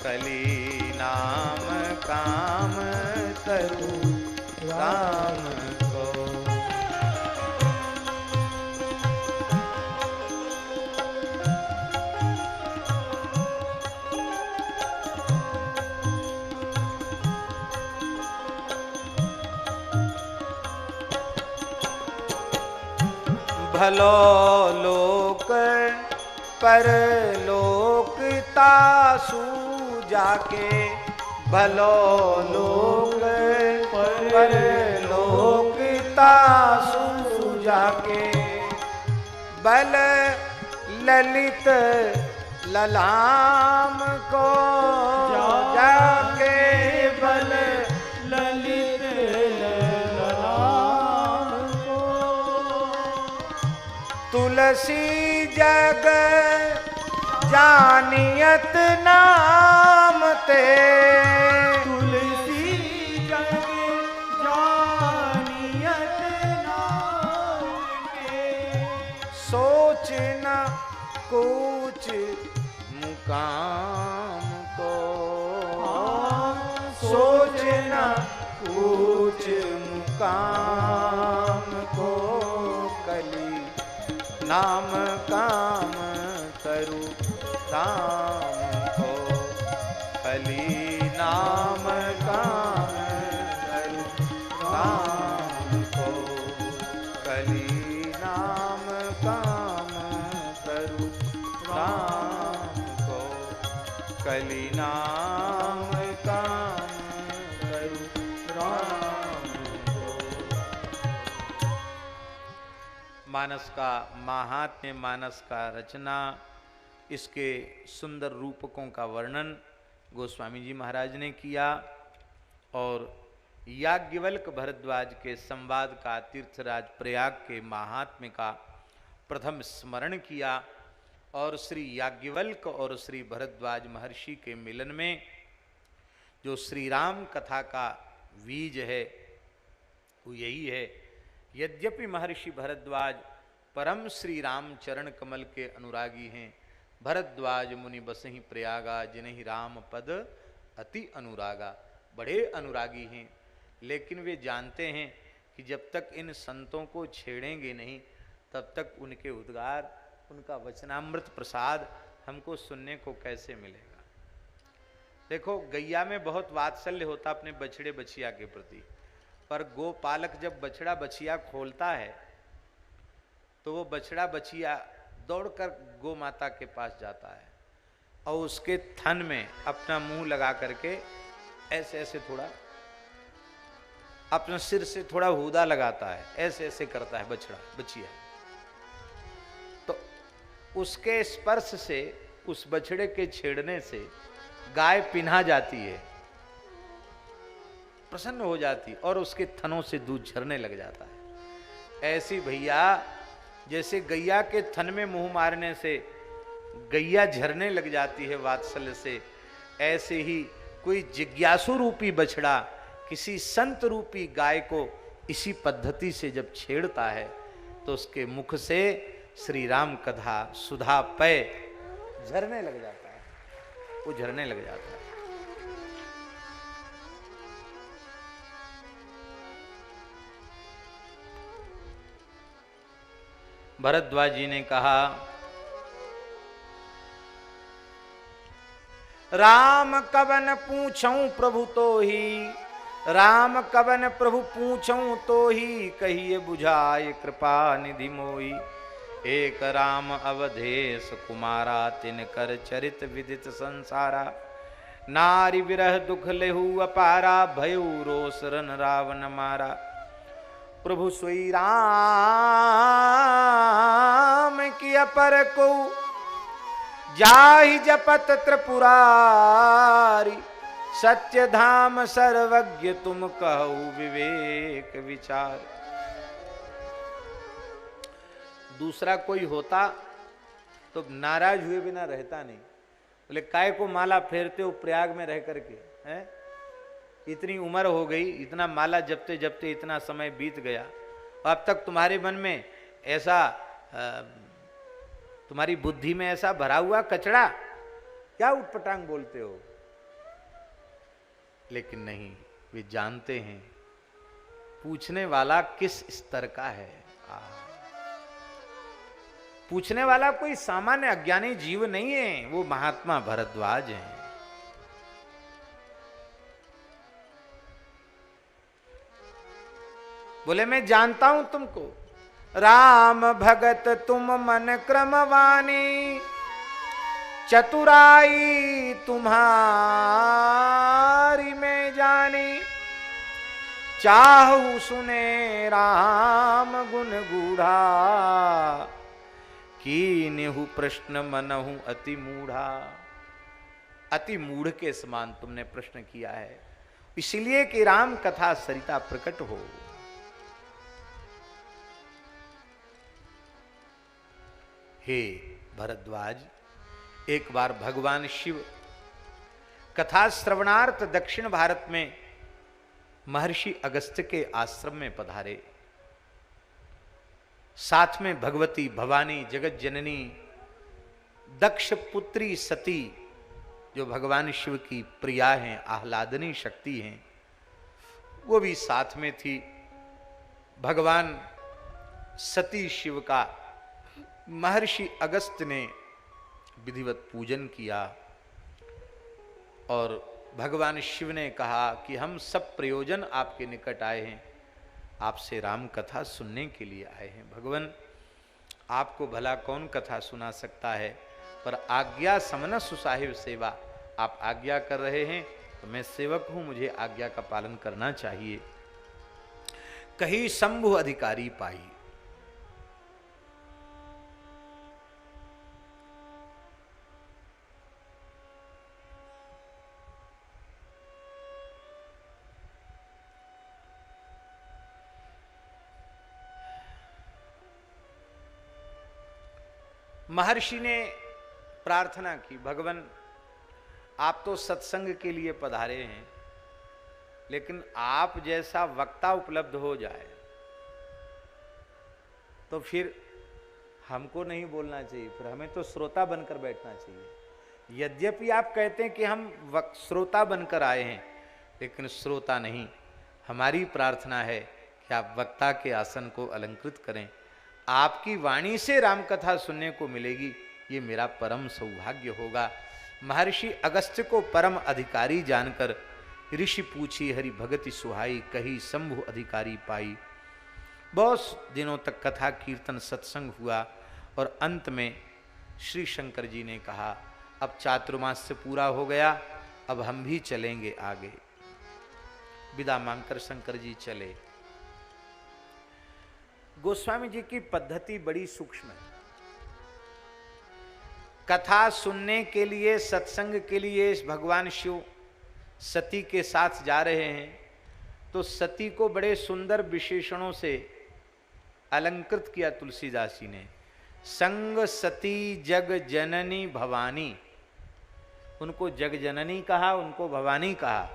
कली नाम काम तरु राम को। भलो लोक पर लोक तासु जाके, भलो लोक पर लोक सीता सूजा के बल ललित ललाम को जाके बल ललित ललाम को तुलसी जग जानियत नाम ते तुलसी जग जानियत नाम के सोच न कुछ मुकाम को सोच न कुछ मुकाम को कली नाम काम करूं राम को कली नाम काम करूं राम को कली नाम काम करूं राम को कली नाम काम करूं राम को। मानस का महात्म्य, मानस का रचना, इसके सुंदर रूपकों का वर्णन गोस्वामी जी महाराज ने किया और याज्ञवल्क भरद्वाज के संवाद का, तीर्थराज प्रयाग के महात्म्य का प्रथम स्मरण किया और श्री याज्ञवल्क और श्री भरद्वाज महर्षि के मिलन में जो श्री राम कथा का बीज है वो यही है। यद्यपि महर्षि भरद्वाज परम श्री राम चरण कमल के अनुरागी हैं, भरद्वाज मुनि बसहि प्रयागा जिन्हि राम पद अति अनुरागा, बड़े अनुरागी हैं, लेकिन वे जानते हैं कि जब तक इन संतों को छेड़ेंगे नहीं तब तक उनके उद्गार, उनका वचनामृत प्रसाद हमको सुनने को कैसे मिलेगा। देखो, गैया में बहुत वात्सल्य होता अपने बछड़े बछिया के प्रति, पर गोपालक जब बछड़ा बछिया खोलता है तो वो बछड़ा बछिया दौड़कर गौ माता के पास जाता है और उसके थन में अपना मुंह लगा करके ऐसे ऐसे थोड़ा अपने सिर से थोड़ा हूदा लगाता है, ऐसे ऐसे करता है बछड़ा बछिया। तो उसके स्पर्श से, उस बछड़े के छेड़ने से गाय पिन्हा जाती है, प्रसन्न हो जाती और उसके थनों से दूध झरने लग जाता है। ऐसी भैया जैसे गैया के थन में मुंह मारने से गैया झरने लग जाती है वात्सल्य से, ऐसे ही कोई जिज्ञासु रूपी बछड़ा किसी संत रूपी गाय को इसी पद्धति से जब छेड़ता है तो उसके मुख से श्री राम कथा सुधा पय झरने लग जाता है, वो झरने लग जाता है। भरद्वाज जी ने कहा, राम कवन पूछऊं प्रभु तो ही, राम कवन प्रभु पूछऊं तो ही, कहिए बुझाए कृपा निधि मोई। एक राम अवधेश कुमारा, तिनकर चरित विदित संसारा। नारी विरह दुख लेहु अपारा, भयउ रोष रन रावण मारा। प्रभु सोई राम की अपर को, जाहि जपत त्रिपुरारी। सत्य धाम सर्वज्ञ तुम कहु, विवेक विचार। दूसरा कोई होता तो नाराज हुए बिना रहता नहीं। बोले काय को माला फेरते हो प्रयाग में रह करके, हैं? इतनी उम्र हो गई, इतना माला जपते जपते इतना समय बीत गया, अब तक तुम्हारे मन में ऐसा तुम्हारी बुद्धि में ऐसा भरा हुआ कचड़ा, क्या उटपटांग बोलते हो? लेकिन नहीं, वे जानते हैं पूछने वाला किस स्तर का है। पूछने वाला कोई सामान्य अज्ञानी जीव नहीं है, वो महात्मा भरद्वाज हैं। बोले मैं जानता हूं तुमको, राम भगत तुम मन क्रमवानी। चतुराई तुम्हारी मैं जानी, चाहू सुने राम गुण गूढ़ा, कीन्हु प्रश्न मनहु अति मूढ़ा। अति मूढ़ के समान तुमने प्रश्न किया है, इसलिए कि राम कथा सरिता प्रकट हो। हे भरद्वाज, एक बार भगवान शिव कथा श्रवणार्थ दक्षिण भारत में महर्षि अगस्त्य के आश्रम में पधारे। साथ में भगवती भवानी जगत जननी दक्ष पुत्री सती, जो भगवान शिव की प्रिया हैं, आह्लादनी शक्ति हैं, वो भी साथ में थी। भगवान सती शिव का महर्षि अगस्त्य ने विधिवत पूजन किया और भगवान शिव ने कहा कि हम सब प्रयोजन आपके निकट आए हैं, आपसे राम कथा सुनने के लिए आए हैं। भगवान, आपको भला कौन कथा सुना सकता है, पर आज्ञा समनसु साहिब सेवा, आप आज्ञा कर रहे हैं तो मैं सेवक हूं, मुझे आज्ञा का पालन करना चाहिए। कही शंभु अधिकारी पाई। महर्षि ने प्रार्थना की, भगवान आप तो सत्संग के लिए पधारे हैं, लेकिन आप जैसा वक्ता उपलब्ध हो जाए तो फिर हमको नहीं बोलना चाहिए, फिर हमें तो श्रोता बनकर बैठना चाहिए। यद्यपि आप कहते हैं कि हम श्रोता बनकर आए हैं, लेकिन श्रोता नहीं, हमारी प्रार्थना है कि आप वक्ता के आसन को अलंकृत करें। आपकी वाणी से रामकथा सुनने को मिलेगी, ये मेरा परम सौभाग्य होगा। महर्षि अगस्त्य को परम अधिकारी जानकर ऋषि पूछी हरि भगति सुहाई, कही शंभु अधिकारी पाई। बहुत दिनों तक कथा कीर्तन सत्संग हुआ और अंत में श्री शंकर जी ने कहा अब चातुर्मास से पूरा हो गया, अब हम भी चलेंगे आगे। विदा मांगकर शंकर जी चले। गोस्वामी जी की पद्धति बड़ी सूक्ष्म है। कथा सुनने के लिए, सत्संग के लिए भगवान शिव सती के साथ जा रहे हैं, तो सती को बड़े सुंदर विशेषणों से अलंकृत किया तुलसीदास जी ने। संग सती जग जननी भवानी, उनको जग जननी कहा, उनको भवानी कहा।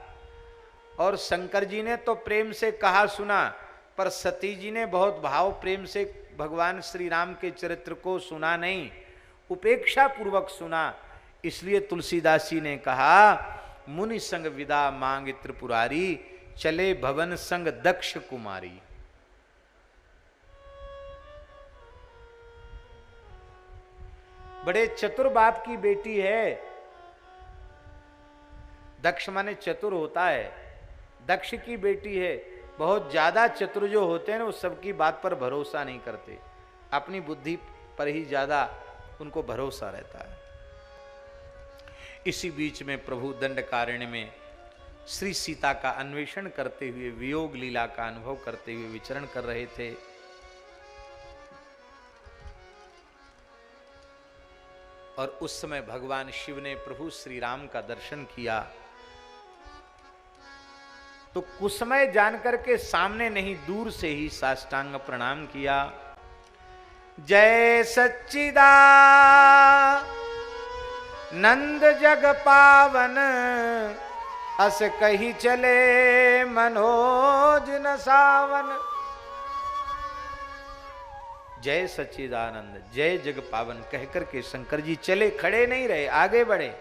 और शंकर जी ने तो प्रेम से कहा सुना, पर सती जी ने बहुत भाव प्रेम से भगवान श्री राम के चरित्र को सुना नहीं, उपेक्षा पूर्वक सुना। इसलिए तुलसीदास जी ने कहा मुनि संग विदा मांग त्रिपुरारी, चले भवन संग दक्ष कुमारी। बड़े चतुर बाप की बेटी है। दक्ष माने चतुर होता है, दक्ष की बेटी है। बहुत ज्यादा चतुर जो होते हैं ना, वो सबकी बात पर भरोसा नहीं करते, अपनी बुद्धि पर ही ज्यादा उनको भरोसा रहता है। इसी बीच में प्रभु दंडकारण्य में श्री सीता का अन्वेषण करते हुए, वियोग लीला का अनुभव करते हुए विचरण कर रहे थे। और उस समय भगवान शिव ने प्रभु श्री राम का दर्शन किया, तो कुसमय जानकर के सामने नहीं, दूर से ही साष्टांग प्रणाम किया। जय सच्चिदा नंद जग पावन, अस कही चले मनोज न सावन। जय सच्चिदानंद, जय जग पावन कहकर के शंकर जी चले, खड़े नहीं रहे, आगे बढ़े।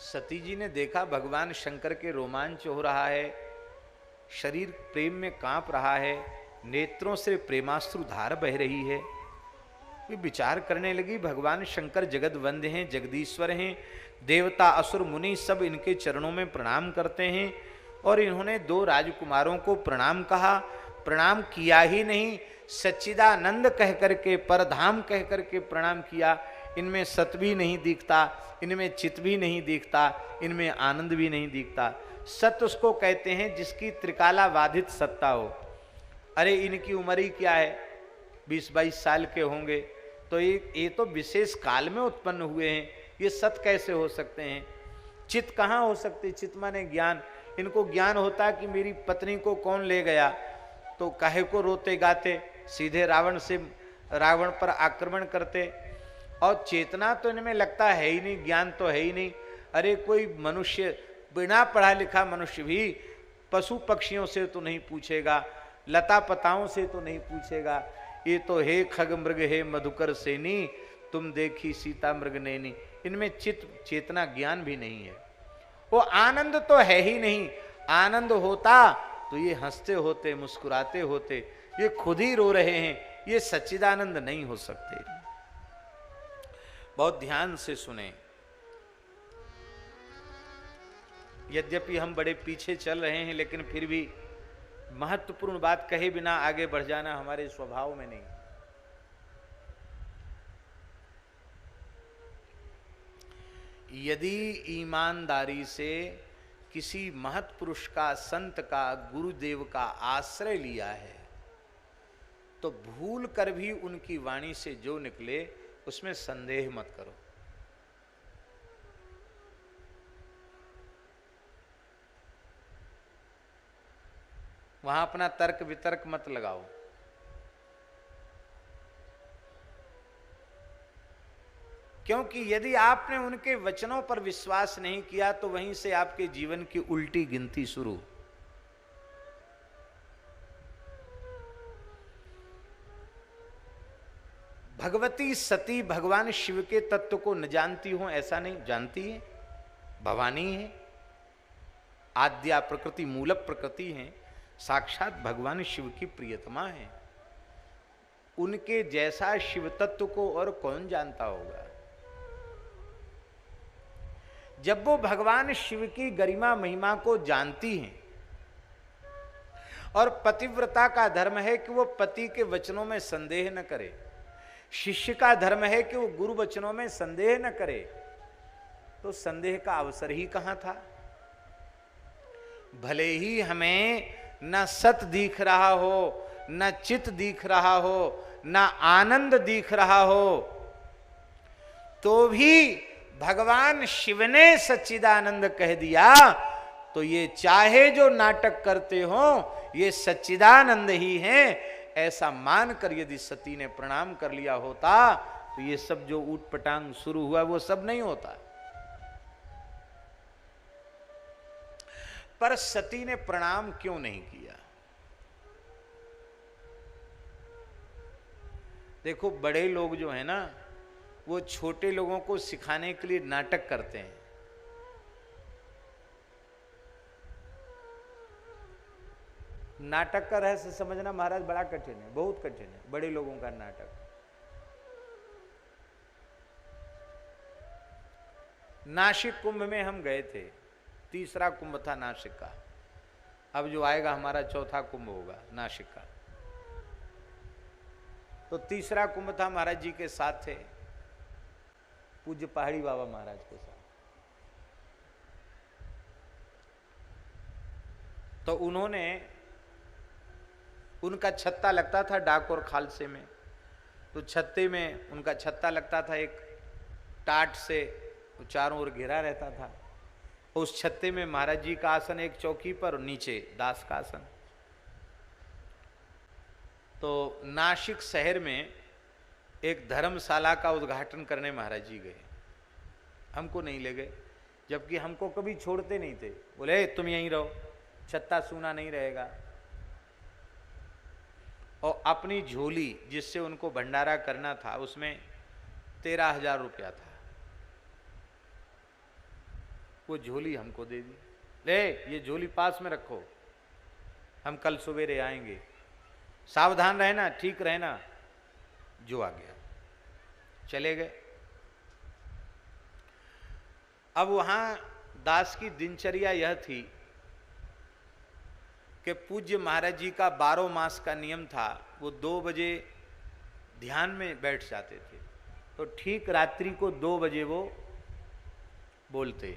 सती जी ने देखा भगवान शंकर के रोमांच हो रहा है, शरीर प्रेम में कांप रहा है, नेत्रों से प्रेमाश्रु धार बह रही है। वे विचार करने लगी, भगवान शंकर जगत वंद्य हैं, जगदीश्वर हैं, देवता असुर मुनि सब इनके चरणों में प्रणाम करते हैं। और इन्होंने दो राजकुमारों को प्रणाम कहा, प्रणाम किया ही नहीं, सच्चिदानंद कह करके, परधाम कह करके प्रणाम किया। इनमें सत भी नहीं दिखता, इनमें चित भी नहीं दिखता, इनमें आनंद भी नहीं दिखता। सत उसको कहते हैं जिसकी त्रिकाला बाधित सत्ता हो। अरे इनकी उम्र ही क्या है, 20-22 साल के होंगे, तो ये तो विशेष काल में उत्पन्न हुए हैं, ये सत कैसे हो सकते हैं? चित कहाँ हो सकते? चित माने ज्ञान। इनको ज्ञान होता कि मेरी पत्नी को कौन ले गया, तो काहे को रोते गाते सीधे रावण पर आक्रमण करते। और चेतना तो इनमें लगता है ही नहीं, ज्ञान तो है ही नहीं। अरे कोई मनुष्य, बिना पढ़ा लिखा मनुष्य भी पशु पक्षियों से तो नहीं पूछेगा, लता पताओं से तो नहीं पूछेगा। ये तो हे खग मृग हे मधुकर सेनी, तुम देखी सीता मृग नैनी। इनमें चेतना ज्ञान भी नहीं है। वो आनंद तो है ही नहीं। आनंद होता तो ये हंसते होते, मुस्कुराते होते। ये खुद ही रो रहे हैं, ये सच्चिदानंद नहीं हो सकते। बहुत ध्यान से सुने। यद्यपि हम बड़े पीछे चल रहे हैं, लेकिन फिर भी महत्वपूर्ण बात कहे बिना आगे बढ़ जाना हमारे स्वभाव में नहीं। यदि ईमानदारी से किसी महत् पुरुष का, संत का, गुरुदेव का आश्रय लिया है, तो भूल कर भी उनकी वाणी से जो निकले उसमें संदेह मत करो। वहां अपना तर्क वितर्क मत लगाओ। क्योंकि यदि आपने उनके वचनों पर विश्वास नहीं किया तो वहीं से आपके जीवन की उल्टी गिनती शुरू। भगवती सती भगवान शिव के तत्व को न जानती हो ऐसा नहीं, जानती है। भवानी है, आद्या प्रकृति, मूल प्रकृति है, साक्षात भगवान शिव की प्रियतमा है। उनके जैसा शिव तत्व को और कौन जानता होगा। जब वो भगवान शिव की गरिमा महिमा को जानती हैं, और पतिव्रता का धर्म है कि वो पति के वचनों में संदेह न करे, शिष्य का धर्म है कि वो गुरु वचनों में संदेह न करे, तो संदेह का अवसर ही कहां था। भले ही हमें न सत दिख रहा हो, न चित दिख रहा हो, न आनंद दिख रहा हो, तो भी भगवान शिव ने सच्चिदानंद कह दिया, तो ये चाहे जो नाटक करते हो ये सच्चिदानंद ही हैं, ऐसा मानकर यदि सती ने प्रणाम कर लिया होता तो ये सब जो ऊट पटांग शुरू हुआ वो सब नहीं होता। पर सती ने प्रणाम क्यों नहीं किया? देखो, बड़े लोग जो है ना, वो छोटे लोगों को सिखाने के लिए नाटक करते हैं। नाटक का रहस्य समझना महाराज बड़ा कठिन है, बहुत कठिन है बड़े लोगों का नाटक। नासिक कुंभ में हम गए थे, तीसरा कुंभ था नासिक का। अब जो आएगा हमारा चौथा कुंभ होगा नासिक का। तो तीसरा कुंभ था, महाराज जी के साथ थे, पूज्य पहाड़ी बाबा महाराज के साथ। तो उन्होंने, उनका छत्ता लगता था डाक और खालसे में, तो छत्ते में उनका छत्ता लगता था एक टाट से, वो चारों ओर घिरा रहता था। उस छत्ते में महाराज जी का आसन एक चौकी पर और नीचे दास का आसन। तो नासिक शहर में एक धर्मशाला का उद्घाटन करने महाराज जी गए, हमको नहीं ले गए, जबकि हमको कभी छोड़ते नहीं थे। बोले तुम यहीं रहो, छत्ता सूना नहीं रहेगा। और अपनी झोली जिससे उनको भंडारा करना था उसमें 13,000 रुपया था, वो झोली हमको दे दी। ले ये झोली पास में रखो, हम कल सवेरे आएंगे, सावधान रहना, ठीक रहना। जो आ गया, चले गए। अब वहां दास की दिनचर्या यह थी कि पूज्य महाराज जी का 12 मास का नियम था, वो 2 बजे ध्यान में बैठ जाते थे, तो ठीक रात्रि को 2 बजे वो बोलते,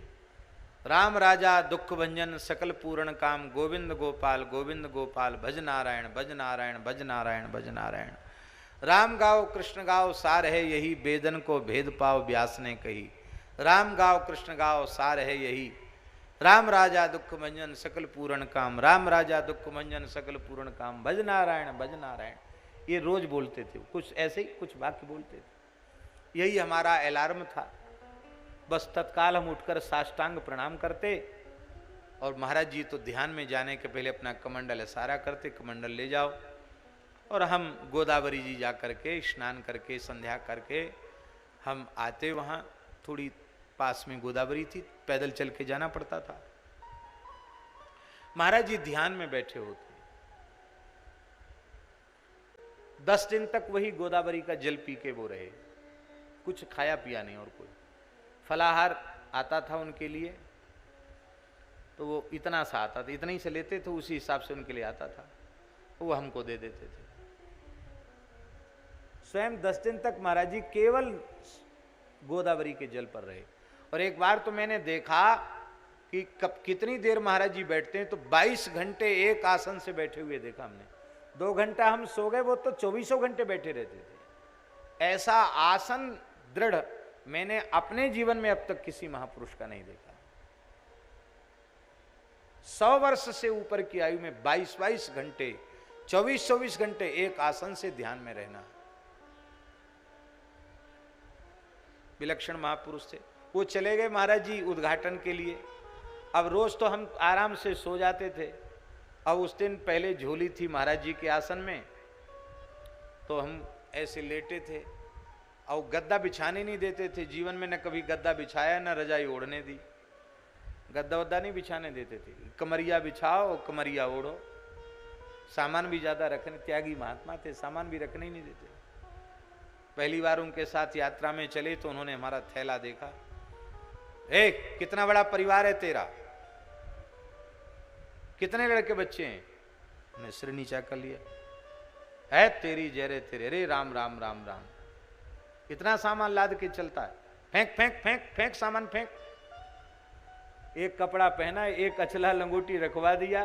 राम राजा दुख भंजन सकल पूर्ण काम, गोविंद गोपाल भज नारायण भज नारायण भज नारायण भज नारायण। राम गाओ कृष्ण गाओ सार है यही, वेदन को भेद पाओ व्यास ने कही। राम गाओ कृष्ण गाओ सार है यही, राम राजा दुख भंजन सकल पूर्ण काम, राम राजा दुख भंजन सकल पूर्ण काम, भज नारायण भज नारायण। ये रोज बोलते थे, कुछ ऐसे ही कुछ वाक्य बोलते थे। यही हमारा अलार्म था। बस तत्काल हम उठकर साष्टांग प्रणाम करते और महाराज जी तो ध्यान में जाने के पहले अपना कमंडल इशारा करते, कमंडल ले जाओ। और हम गोदावरी जी जा करके स्नान करके संध्या करके हम आते। वहाँ थोड़ी पास में गोदावरी थी, पैदल चल के जाना पड़ता था। महाराज जी ध्यान में बैठे होते। 10 दिन तक वही गोदावरी का जल पी के वो रहे, कुछ खाया पिया नहीं। और कोई फलाहार आता था उनके लिए तो वो इतना सा आता था, इतना ही से लेते थे, उसी हिसाब से उनके लिए आता था, वो हमको दे देते थे। स्वयं 10 दिन तक महाराज जी केवल गोदावरी के जल पर रहे। और एक बार तो मैंने देखा कि कब कितनी देर महाराज जी बैठते हैं, तो 22 घंटे एक आसन से बैठे हुए देखा हमने। 2 घंटा हम सो गए, वो तो 24 घंटे बैठे रहते थे। ऐसा आसन दृढ़ मैंने अपने जीवन में अब तक किसी महापुरुष का नहीं देखा। 100 वर्ष से ऊपर की आयु में 22-22 घंटे 24-24 घंटे एक आसन से ध्यान में रहना, विलक्षण महापुरुष थे। वो चले गए महाराज जी उद्घाटन के लिए। अब रोज तो हम आराम से सो जाते थे। अब उस दिन पहले झोली थी महाराज जी के आसन में, तो हम ऐसे लेटे थे और गद्दा बिछाने नहीं देते थे। जीवन में न कभी गद्दा बिछाया न रजाई ओढ़ने दी, गद्दा वद्दा नहीं बिछाने देते थे। कमरिया बिछाओ कमरिया ओढ़ो। सामान भी ज्यादा रखने, त्यागी महात्मा थे, सामान भी रखने ही नहीं देते। पहली बार उनके साथ यात्रा में चले तो उन्होंने हमारा थैला देखा। कितना बड़ा परिवार है तेरा, कितने लड़के बच्चे हैं? उन्हें सिर नीचा कर लिया। है तेरी जयरे तेरे, अरे राम राम राम राम, इतना सामान लाद के चलता है। फेंक फेंक फेंक फेंक सामान फेंक। एक कपड़ा पहना, एक अचला लंगोटी रखवा दिया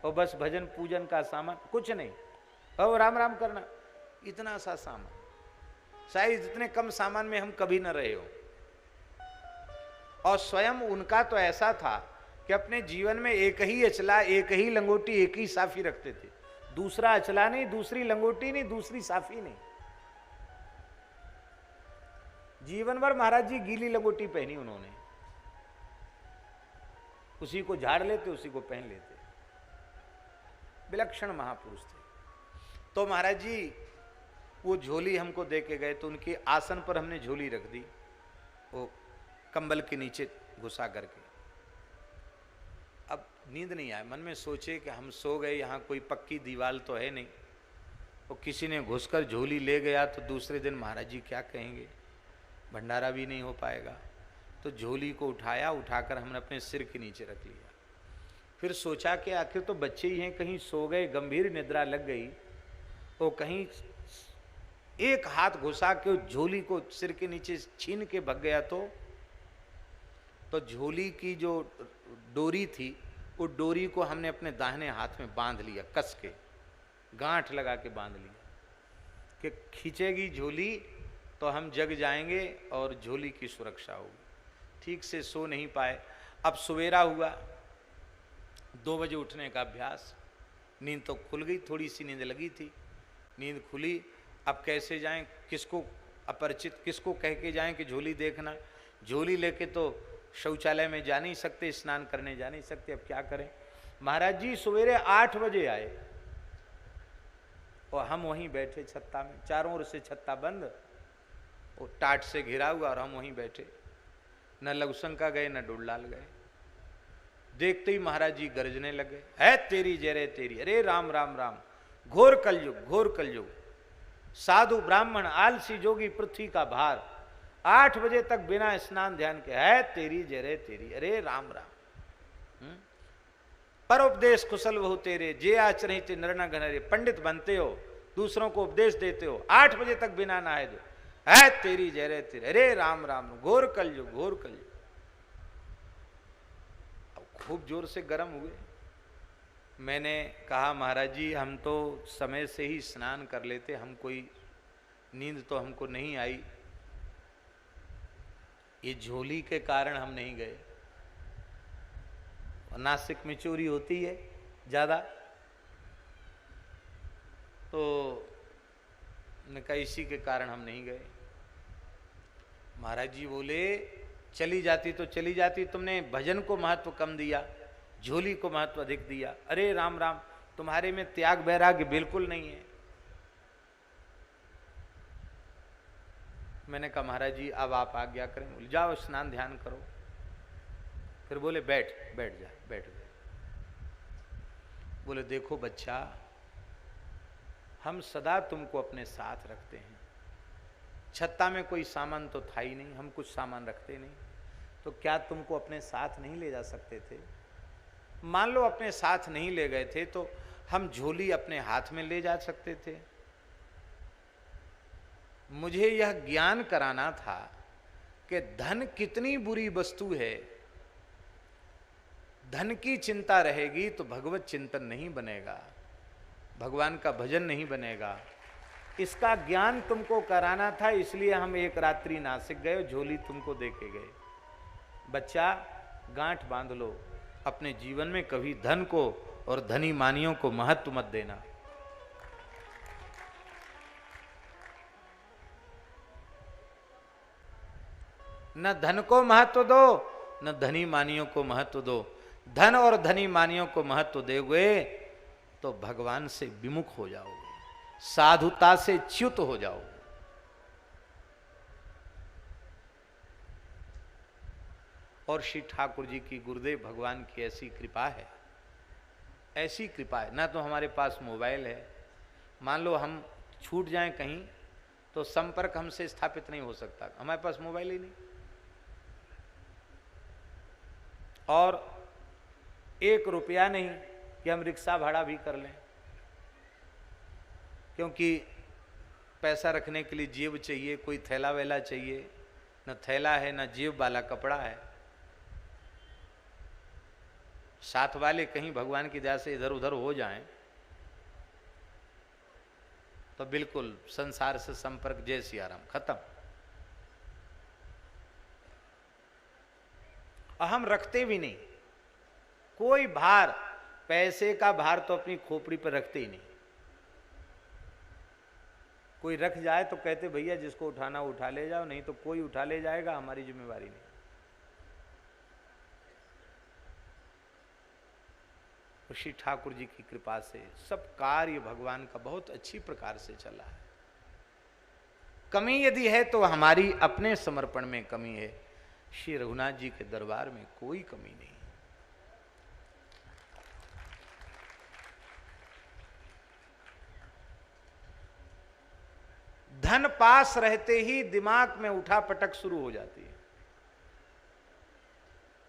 और बस भजन पूजन का सामान, कुछ नहीं। और राम राम करना, इतना सा सामान। शायद इतने कम सामान में हम कभी न रहे हो। और स्वयं उनका तो ऐसा था कि अपने जीवन में एक ही अचला, एक ही लंगोटी, एक ही साफी रखते थे। दूसरा अचला नहीं, दूसरी लंगोटी नहीं, दूसरी साफी नहीं। जीवन भर महाराज जी गीली लंगोटी पहनी उन्होंने, उसी को झाड़ लेते, उसी को पहन लेते। विलक्षण महापुरुष थे। तो महाराज जी वो झोली हमको दे के गए, तो उनके आसन पर हमने झोली रख दी, वो कंबल के नीचे घुसा करके। अब नींद नहीं आए, मन में सोचे कि हम सो गए, यहाँ कोई पक्की दीवार तो है नहीं, और किसी ने घुसकर झोली ले गया तो दूसरे दिन महाराज जी क्या कहेंगे, भंडारा भी नहीं हो पाएगा। तो झोली को उठाया, उठाकर हमने अपने सिर के नीचे रख लिया। फिर सोचा कि आखिर तो बच्चे ही हैं, कहीं सो गए, गंभीर निद्रा लग गई, तो कहीं एक हाथ घुसा के झोली को सिर के नीचे छीन के भग गया तो झोली की जो डोरी थी, वो डोरी को हमने अपने दाहिने हाथ में बांध लिया, कस के गांठ लगा के बांध लिया कि खींचेगी झोली तो हम जग जाएंगे और झोली की सुरक्षा होगी। ठीक से सो नहीं पाए। अब सवेरा हुआ, 2 बजे उठने का अभ्यास। नींद तो खुल गई, थोड़ी सी नींद लगी थी, नींद खुली। अब कैसे जाएं, किसको अपरिचित, किसको कह के जाएं कि झोली देखना। झोली लेके तो शौचालय में जा नहीं सकते, स्नान करने जा नहीं सकते, अब क्या करें। महाराज जी सवेरे 8 बजे आए और हम वहीं बैठे छत्ता में, चारों ओर से छत्ता बंद, वो टाट से घिरा हुआ, और हम वहीं बैठे। न लघुशंका गए न डोलाल गए। देखते ही महाराज जी गरजने लगे, है तेरी जय रे तेरी, अरे राम राम राम, घोर कलयुग, घोर कलयुग, साधु ब्राह्मण आलसी जोगी पृथ्वी का भार। 8 बजे तक बिना स्नान ध्यान के, है तेरी जय रे तेरी, अरे राम राम। पर उपदेश कुशल बहु तेरे, जे आचरण ते नर न घनरे। पंडित बनते हो, दूसरों को उपदेश देते हो, 8 बजे तक बिना नहाए दो, है तेरी जय रे तेरी, अरे राम राम, घोर कलयुग, घोर कलयुग। खूब जोर से गर्म हुए। मैंने कहा महाराज जी हम तो समय से ही स्नान कर लेते, हम कोई नींद तो हमको नहीं आई, ये झोली के कारण हम नहीं गए। नासिक में चोरी होती है ज्यादा, तो ने कहा इसी के कारण हम नहीं गए। महाराज जी बोले चली जाती तो चली जाती, तुमने भजन को महत्व कम दिया, झोली को महत्व अधिक दिया। अरे राम राम, तुम्हारे में त्याग वैराग्य बिल्कुल नहीं है। मैंने कहा महाराज जी अब आप आज्ञा करें। बोले जाओ स्नान ध्यान करो। फिर बोले बैठ जा, बैठ गए। बोले देखो बच्चा, हम सदा तुमको अपने साथ रखते हैं। छत्ता में कोई सामान तो था ही नहीं, हम कुछ सामान रखते नहीं, तो क्या तुमको अपने साथ नहीं ले जा सकते थे? मान लो अपने साथ नहीं ले गए थे तो हम झोली अपने हाथ में ले जा सकते थे। मुझे यह ज्ञान कराना था कि धन कितनी बुरी वस्तु है। धन की चिंता रहेगी तो भगवत चिंतन नहीं बनेगा, भगवान का भजन नहीं बनेगा। इसका ज्ञान तुमको कराना था, इसलिए हम एक रात्रि नासिक गए, झोली तुमको दे के गए। बच्चा गांठ बांध लो, अपने जीवन में कभी धन को और धनी मानियों को महत्व मत देना। न धन को महत्व दो, न धनी मानियों को महत्व दो। धन और धनी मानियों को महत्व दोगे तो भगवान से विमुख हो जाओगे, साधुता से च्युत हो जाओगे। और श्री ठाकुर जी की, गुरुदेव भगवान की ऐसी कृपा है, ऐसी कृपा है। ना तो हमारे पास मोबाइल है, मान लो हम छूट जाएं कहीं तो संपर्क हमसे स्थापित नहीं हो सकता, हमारे पास मोबाइल ही नहीं। और 1 रुपया नहीं कि हम रिक्शा भाड़ा भी कर लें, क्योंकि पैसा रखने के लिए जेब चाहिए, कोई थैला वैला चाहिए। न थैला है, न जेब वाला कपड़ा है। साथ वाले कहीं भगवान की दया से इधर उधर हो जाएं तो बिल्कुल संसार से संपर्क जय सिया राम, खत्म। हम रखते भी नहीं कोई भार, पैसे का भार तो अपनी खोपड़ी पर रखते ही नहीं। कोई रख जाए तो कहते भैया जिसको उठाना उठा ले जाओ, नहीं तो कोई उठा ले जाएगा, हमारी जिम्मेवारी नहीं। श्री ठाकुर जी की कृपा से सब कार्य भगवान का बहुत अच्छी प्रकार से चला है। कमी यदि है तो हमारी अपने समर्पण में कमी है, श्री रघुनाथ जी के दरबार में कोई कमी नहीं। धन पास रहते ही दिमाग में उठा पटक शुरू हो जाती है।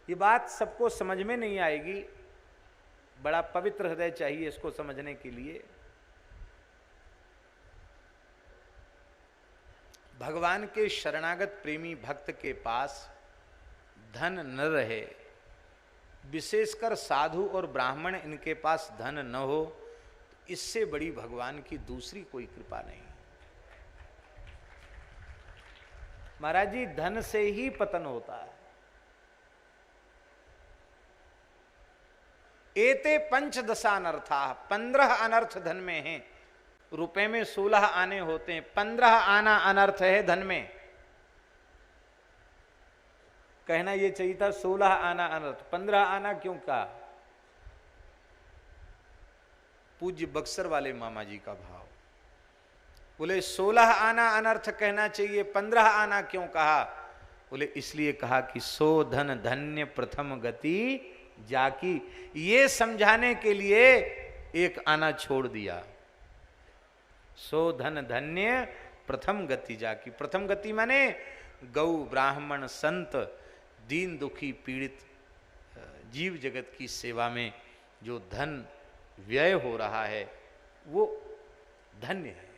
ये बात सबको समझ में नहीं आएगी, बड़ा पवित्र हृदय चाहिए इसको समझने के लिए। भगवान के शरणागत प्रेमी भक्त के पास धन न रहे, विशेषकर साधु और ब्राह्मण इनके पास धन न हो, इससे बड़ी भगवान की दूसरी कोई कृपा नहीं। महाराज जी धन से ही पतन होता है। एते पंचदशानर्था, 15 अनर्थ धन में हैं। रुपए में 16 आने होते हैं, 15 आना अनर्थ है धन में। कहना ये चाहिए था 16 आना अनर्थ, 15 आना क्यों कहा? पूज्य बक्सर वाले मामा जी का भाव। बोले 16 आना अनर्थ कहना चाहिए, 15 आना क्यों कहा? बोले इसलिए कहा कि सो धन धन्य प्रथम गति जाकी, ये समझाने के लिए एक आना छोड़ दिया। सो धन धन्य प्रथम गति जाकी। प्रथम गति माने गौ ब्राह्मण संत दीन दुखी पीड़ित जीव जगत की सेवा में जो धन व्यय हो रहा है वो धन्य है।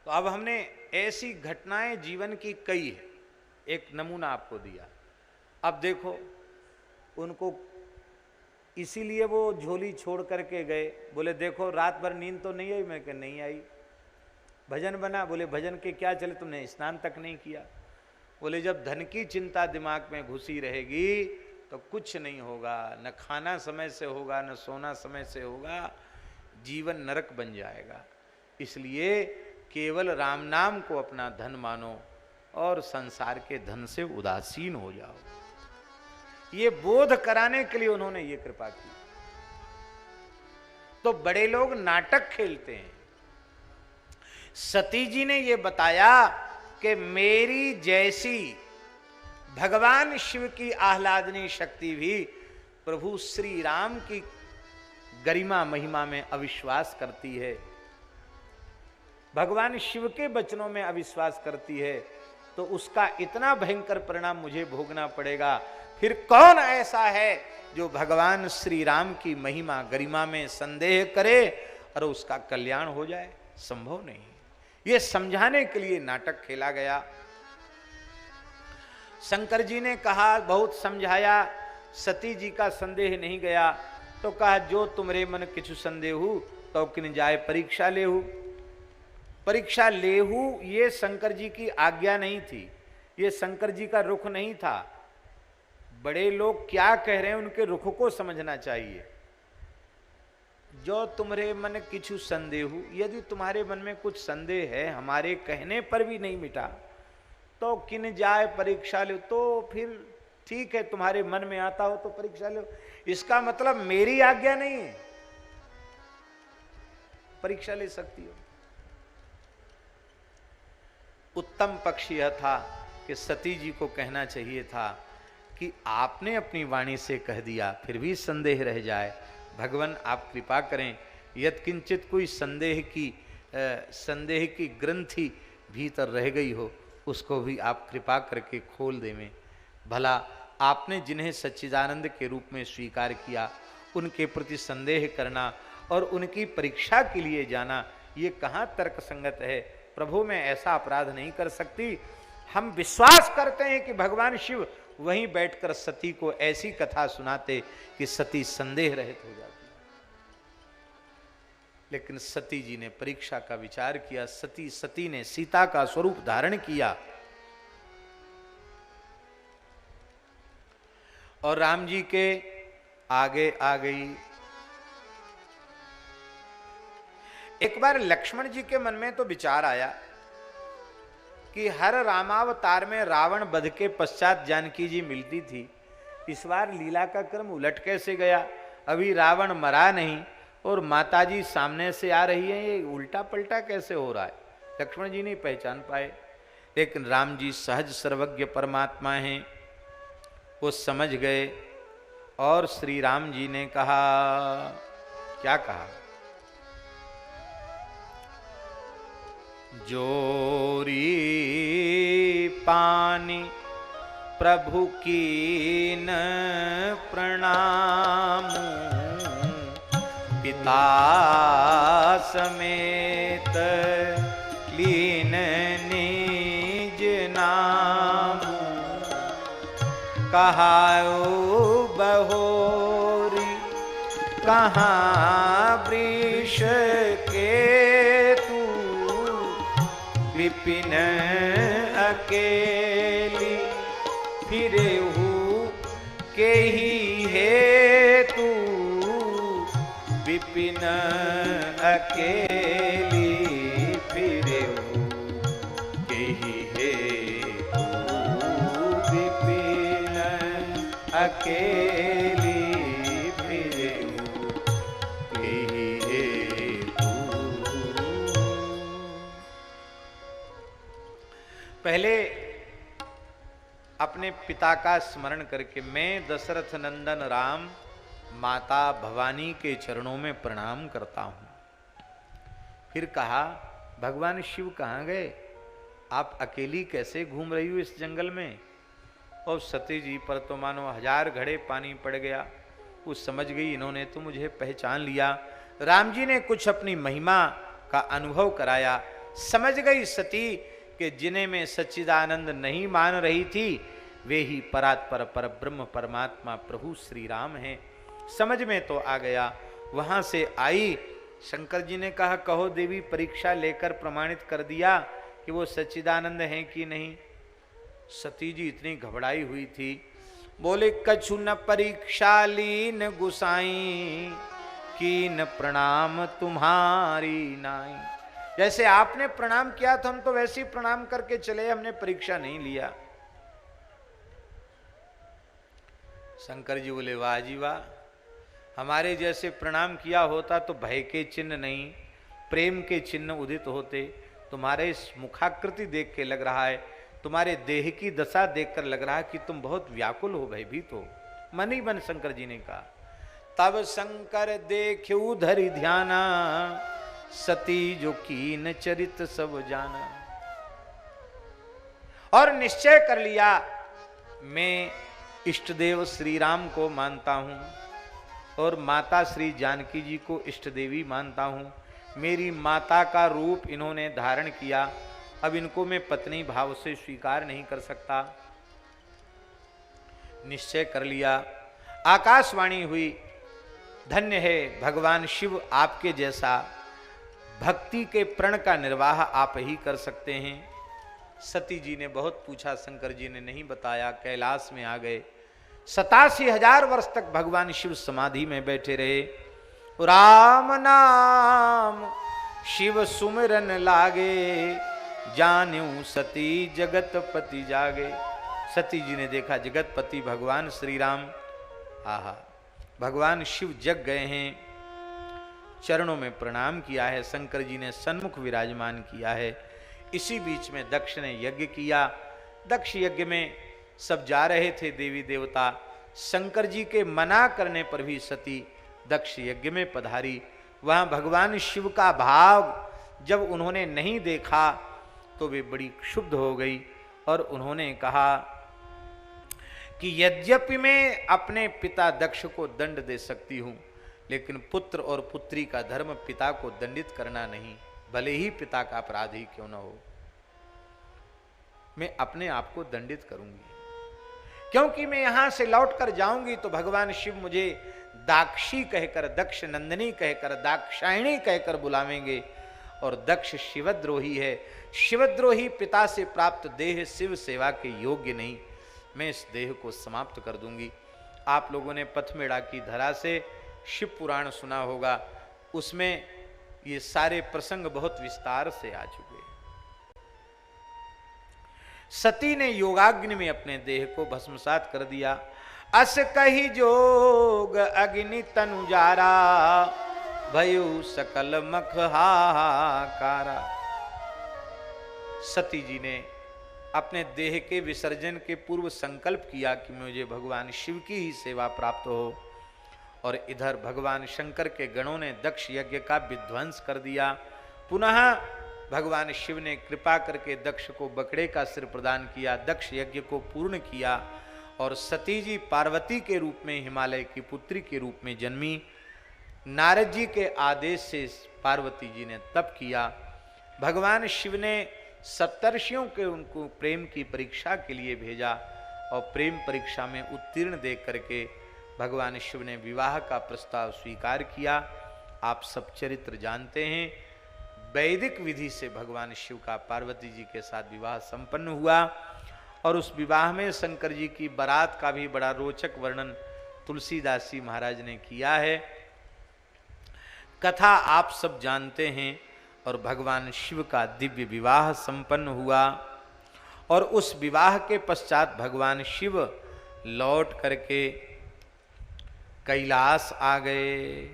तो अब हमने ऐसी घटनाएं जीवन की कई है, एक नमूना आपको दिया। अब देखो, उनको इसीलिए वो झोली छोड़ करके गए। बोले देखो रात भर नींद तो नहीं आई? मैं कहा नहीं आई। भजन बना? बोले भजन के क्या चले, तुमने स्नान तक नहीं किया। बोले जब धन की चिंता दिमाग में घुसी रहेगी तो कुछ नहीं होगा, न खाना समय से होगा, न सोना समय से होगा, जीवन नरक बन जाएगा। इसलिए केवल राम नाम को अपना धन मानो और संसार के धन से उदासीन हो जाओ। ये बोध कराने के लिए उन्होंने ये कृपा की। तो बड़े लोग नाटक खेलते हैं। सती जी ने ये बताया कि मेरी जैसी भगवान शिव की आह्लादनी शक्ति भी प्रभु श्री राम की गरिमा महिमा में अविश्वास करती है, भगवान शिव के वचनों में अविश्वास करती है, तो उसका इतना भयंकर परिणाम मुझे भोगना पड़ेगा। फिर कौन ऐसा है जो भगवान श्री राम की महिमा गरिमा में संदेह करे और उसका कल्याण हो जाए? संभव नहीं। ये समझाने के लिए नाटक खेला गया। शंकर जी ने कहा, बहुत समझाया, सती जी का संदेह नहीं गया। तो कहा जो तुमरे मन किछु संदेहु तो किन जाए परीक्षा लेहु। परीक्षा लेहु ये शंकर जी की आज्ञा नहीं थी, ये शंकर जी का रुख नहीं था। बड़े लोग क्या कह रहे हैं उनके रुख को समझना चाहिए। जो तुम्हारे मन किछु संदेहु, यदि तुम्हारे मन में कुछ संदेह है, हमारे कहने पर भी नहीं मिटा, तो किन जाए परीक्षा लो। तो फिर ठीक है, तुम्हारे मन में आता हो तो परीक्षा लो। इसका मतलब मेरी आज्ञा नहीं है, परीक्षा ले सकती हो। उत्तम पक्ष यह था कि सती जी को कहना चाहिए था कि आपने अपनी वाणी से कह दिया, फिर भी संदेह रह जाए, भगवान आप कृपा करें, यत्किंचित कोई संदेह की ग्रंथि भीतर रह गई हो उसको भी आप कृपा करके खोल देवें। भला आपने जिन्हें सच्चिदानंद के रूप में स्वीकार किया उनके प्रति संदेह करना और उनकी परीक्षा के लिए जाना, ये कहाँ तर्क संगत है? प्रभु मैं ऐसा अपराध नहीं कर सकती। हम विश्वास करते हैं कि भगवान शिव वहीं बैठकर सती को ऐसी कथा सुनाते कि सती संदेह रहित हो जाती। लेकिन सती जी ने परीक्षा का विचार किया। सती ने सीता का स्वरूप धारण किया और राम जी के आगे आ गई। एक बार लक्ष्मण जी के मन में तो विचार आया कि हर रामावतार में रावण वध के पश्चात जानकी जी मिलती थी, इस बार लीला का क्रम उलट कैसे गया? अभी रावण मरा नहीं और माताजी सामने से आ रही है, ये उल्टा पलटा कैसे हो रहा है? लक्ष्मण जी नहीं पहचान पाए। लेकिन राम जी सहज सर्वज्ञ परमात्मा हैं, वो समझ गए और श्री राम जी ने कहा, क्या कहा? जोरी पानी प्रभु कीन प्रणाम, पिता समेत लीन निज नाम, कहाओ बहोरी कहाँ वृष के तू, विपिन अकेली फिरेहु के ही है तू, विपिन अकेली फिरेहु के ही है तू, विपिन अकेली फिरेहु के ही है तू। पहले अपने पिता का स्मरण करके मैं दशरथ नंदन राम माता भवानी के चरणों में प्रणाम करता हूं। फिर कहा, भगवान शिव कहाँ गए? आप अकेली कैसे घूम रही हो इस जंगल में? और सती जी पर तो मानो 1000 घड़े पानी पड़ गया। वो समझ गई इन्होंने तो मुझे पहचान लिया। राम जी ने कुछ अपनी महिमा का अनुभव कराया। समझ गई सती कि जिन्हें मैं सच्चिदानंद नहीं मान रही थी वे ही परात्पर पर ब्रह्म परमात्मा प्रभु श्री राम हैं। समझ में तो आ गया। वहां से आई, शंकर जी ने कहा कहो देवी, परीक्षा लेकर प्रमाणित कर दिया कि वो सच्चिदानंद हैं कि नहीं। सती जी इतनी घबराई हुई थी, बोले कछु न परीक्षा लीन गुसाई, कीन प्रणाम तुम्हारी नाई। जैसे आपने प्रणाम किया तो हम तो वैसे ही प्रणाम करके चले, हमने परीक्षा नहीं लिया। शंकर जी बोले वाह जी वाह, हमारे जैसे प्रणाम किया होता तो भय के चिन्ह नहीं प्रेम के चिन्ह उदित होते। तुम्हारे इस मुखाकृति देख के लग रहा है, तुम्हारे देह की दशा देखकर लग रहा है कि तुम बहुत व्याकुल हो, भयभीत हो। मन ही मन शंकर जी ने कहा। तब शंकर देख्यु धरि ध्याना, सती जो कीन चरित सब जाना। और निश्चय कर लिया, मैं इष्ट देव श्री राम को मानता हूं और माता श्री जानकी जी को इष्ट देवी मानता हूं। मेरी माता का रूप इन्होंने धारण किया, अब इनको मैं पत्नी भाव से स्वीकार नहीं कर सकता। निश्चय कर लिया। आकाशवाणी हुई, धन्य है भगवान शिव, आपके जैसा भक्ति के प्रण का निर्वाह आप ही कर सकते हैं। सती जी ने बहुत पूछा, शंकर जी ने नहीं बताया। कैलाश में आ गए। 87,000 वर्ष तक भगवान शिव समाधि में बैठे रहे। राम नाम शिव सुमिरन लागे, जान्यू सती जगतपति जागे। सती जी ने देखा जगतपति भगवान श्री राम, आहा भगवान शिव जग गए हैं। चरणों में प्रणाम किया है, शंकर जी ने सन्मुख विराजमान किया है। इसी बीच में दक्ष ने यज्ञ किया। दक्ष यज्ञ में सब जा रहे थे देवी देवता। शंकर जी के मना करने पर भी सती दक्ष यज्ञ में पधारी। वहां भगवान शिव का भाव जब उन्होंने नहीं देखा तो वे बड़ी क्षुब्ध हो गई और उन्होंने कहा कि यद्यपि मैं अपने पिता दक्ष को दंड दे सकती हूं, लेकिन पुत्र और पुत्री का धर्म पिता को दंडित करना नहीं, भले ही पिता का अपराध ही क्यों न हो। मैं अपने आप को दंडित करूंगी, क्योंकि मैं यहां से लौट कर जाऊंगी तो भगवान शिव मुझे दाक्षी कहकर, दक्ष नंदिनी कहकर, दाक्षायणी कहकर बुलावेंगे। और दक्ष शिवद्रोही है। शिवद्रोही पिता से प्राप्त देह शिव सेवा के योग्य नहीं। मैं इस देह को समाप्त कर दूंगी। आप लोगों ने पथमेड़ा की धरा से शिव पुराण सुना होगा, उसमें ये सारे प्रसंग बहुत विस्तार से आ चुके हैं। सती ने योगाग्नि में अपने देह को भस्मसात कर दिया। अस कही जोग अग्नि तनुजारा, भयु सकल मख हाहाकारा। सती जी ने अपने देह के विसर्जन के पूर्व संकल्प किया कि मुझे भगवान शिव की ही सेवा प्राप्त हो। और इधर भगवान शंकर के गणों ने दक्ष यज्ञ का विध्वंस कर दिया। पुनः भगवान शिव ने कृपा करके दक्ष को बकरे का सिर प्रदान किया, दक्ष यज्ञ को पूर्ण किया। और सती जी पार्वती के रूप में, हिमालय की पुत्री के रूप में जन्मी। नारद जी के आदेश से पार्वती जी ने तप किया। भगवान शिव ने सप्तर्षियों के उनको प्रेम की परीक्षा के लिए भेजा और प्रेम परीक्षा में उत्तीर्ण देख करके भगवान शिव ने विवाह का प्रस्ताव स्वीकार किया। आप सब चरित्र जानते हैं। वैदिक विधि से भगवान शिव का पार्वती जी के साथ विवाह संपन्न हुआ। और उस विवाह में शंकर जी की बारात का भी बड़ा रोचक वर्णन तुलसीदास जी महाराज ने किया है। कथा आप सब जानते हैं। और भगवान शिव का दिव्य विवाह संपन्न हुआ। और उस विवाह के पश्चात भगवान शिव लौट करके कैलाश आ गए।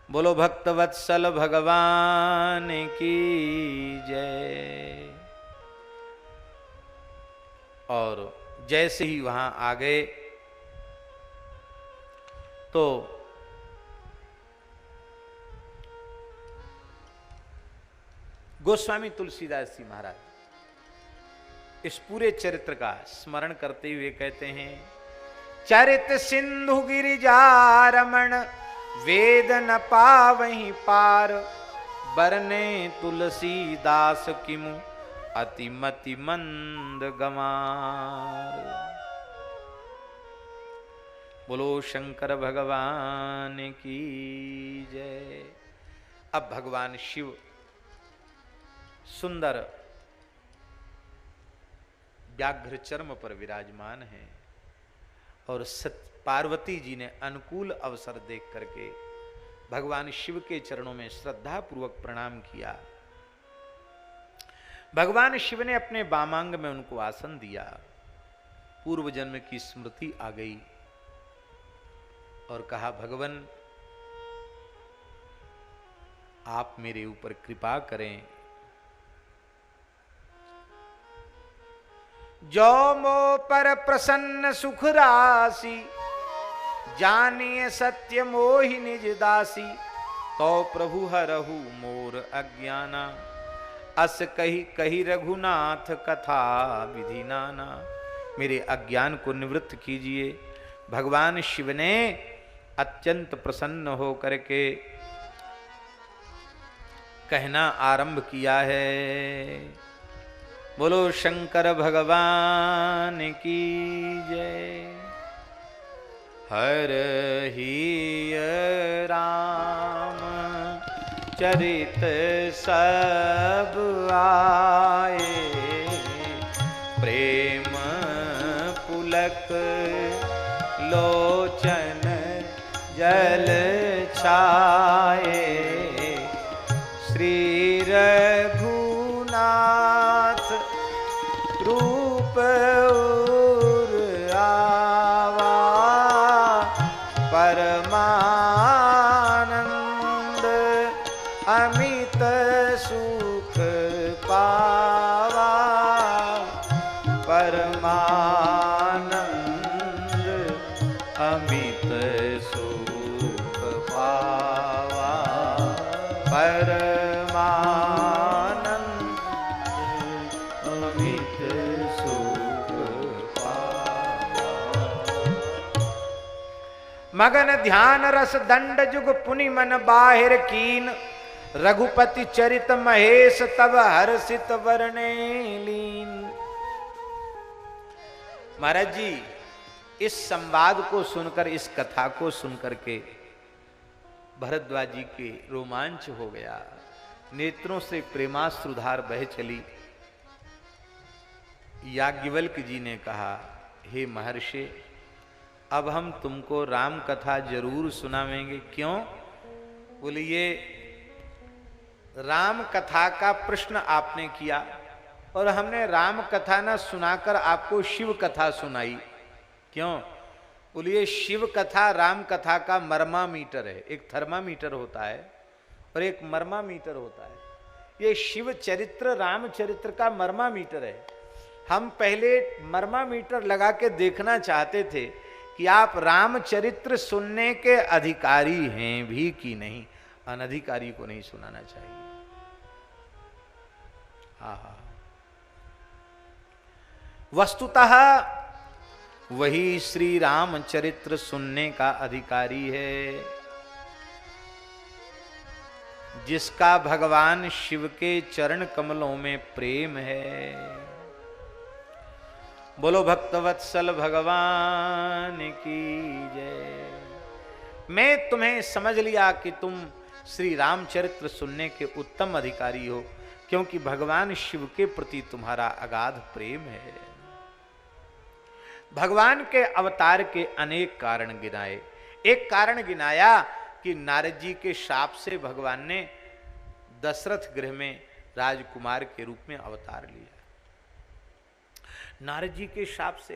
बोलो भक्तवत्सल भगवान की जय। और जैसे ही वहां आ गए तो गोस्वामी तुलसीदास जी महाराज इस पूरे चरित्र का स्मरण करते हुए कहते हैं, चरित सिंधु गिरिजा रमण वेद न पावहीं पार, बरने तुलसीदास किमु अतिमति मंद गमार। बोलो शंकर भगवान की जय। अब भगवान शिव सुंदर व्याघ्र चर्म पर विराजमान है और पार्वती जी ने अनुकूल अवसर देख करके भगवान शिव के चरणों में श्रद्धा पूर्वक प्रणाम किया। भगवान शिव ने अपने वामांग में उनको आसन दिया। पूर्व जन्म की स्मृति आ गई और कहा, भगवान आप मेरे ऊपर कृपा करें। जो मो पर प्रसन्न सुख राशि, जानिए सत्य मोहि निज दासी। तो प्रभु हरहु मोर अज्ञाना, अस कही कही रघुनाथ कथा विधि नाना। मेरे अज्ञान को निवृत्त कीजिए। भगवान शिव ने अत्यंत प्रसन्न हो करके कहना आरंभ किया है। बोलो शंकर भगवान की जय। हर ही राम चरित सब आए, प्रेम पुलक लोचन जल छाए। श्री रघुनाथ रूप उर आवा, परमानंद अमित सुख पावा। परमानंद अमित सुख पावा। परमानंद अमित सुख पावा। मगन ध्यान रस दंड जुग पुनि मन बाहिर कीन। रघुपति चरित महेश तब हर्षित वर्णे लीन। महाराज जी, इस संवाद को सुनकर, इस कथा को सुनकर के भरद्वाज जी के रोमांच हो गया। नेत्रों से प्रेमाश्रुधार बह चली। याज्ञवल्क्य जी ने कहा, हे महर्षि, अब हम तुमको राम कथा जरूर सुनावेंगे। क्यों? बोले, ये राम कथा का प्रश्न आपने किया और हमने राम कथा न सुनाकर आपको शिव कथा सुनाई। क्यों? बोलिए, शिव कथा राम कथा का मर्मामीटर है। एक थर्मामीटर होता है और एक मर्मामीटर होता है। ये शिव चरित्र राम चरित्र का मर्मामीटर है। हम पहले मर्मामीटर लगा के देखना चाहते थे कि आप रामचरित्र सुनने के अधिकारी हैं भी कि नहीं। अनधिकारी को नहीं सुनाना चाहिए। वस्तुतः वही श्री रामचरित्र सुनने का अधिकारी है, जिसका भगवान शिव के चरण कमलों में प्रेम है। बोलो भक्तवत्सल भगवान की जय। मैं तुम्हें समझ लिया कि तुम श्री रामचरित्र सुनने के उत्तम अधिकारी हो, क्योंकि भगवान शिव के प्रति तुम्हारा अगाध प्रेम है। भगवान के अवतार के अनेक कारण गिनाए। एक कारण गिनाया कि नारद जी के शाप से भगवान ने दशरथ गृह में राजकुमार के रूप में अवतार लिया। नारद जी के शाप से,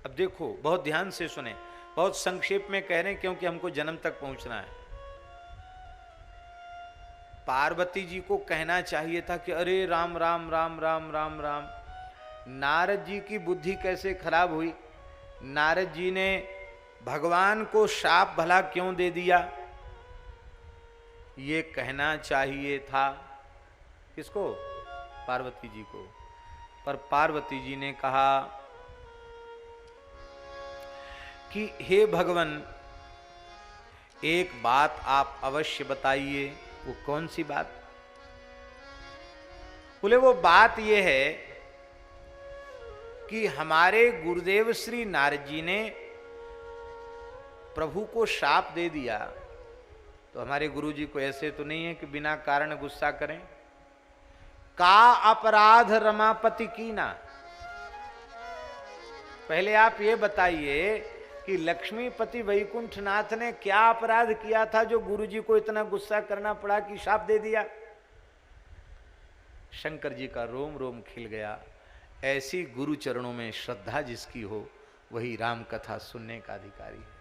अब देखो, बहुत ध्यान से सुने, बहुत संक्षेप में कह रहे हैं क्योंकि हमको जन्म तक पहुंचना है। पार्वती जी को कहना चाहिए था कि अरे राम राम राम राम राम राम। नारद जी की बुद्धि कैसे खराब हुई। नारद जी ने भगवान को शाप भला क्यों दे दिया, ये कहना चाहिए था। किसको? पार्वती जी को। पर पार्वती जी ने कहा कि हे भगवान, एक बात आप अवश्य बताइए। वो कौन सी बात? बोले वो बात ये है कि हमारे गुरुदेव श्री नारद जी ने प्रभु को शाप दे दिया, तो हमारे गुरु जी को ऐसे तो नहीं है कि बिना कारण गुस्सा करें। का अपराध रमापति की ना, पहले आप ये बताइए कि लक्ष्मीपति वैकुंठनाथ ने क्या अपराध किया था जो गुरु जी को इतना गुस्सा करना पड़ा कि शाप दे दिया। शंकर जी का रोम रोम खिल गया। ऐसी गुरु चरणों में श्रद्धा जिसकी हो वही राम कथा सुनने का अधिकारी है।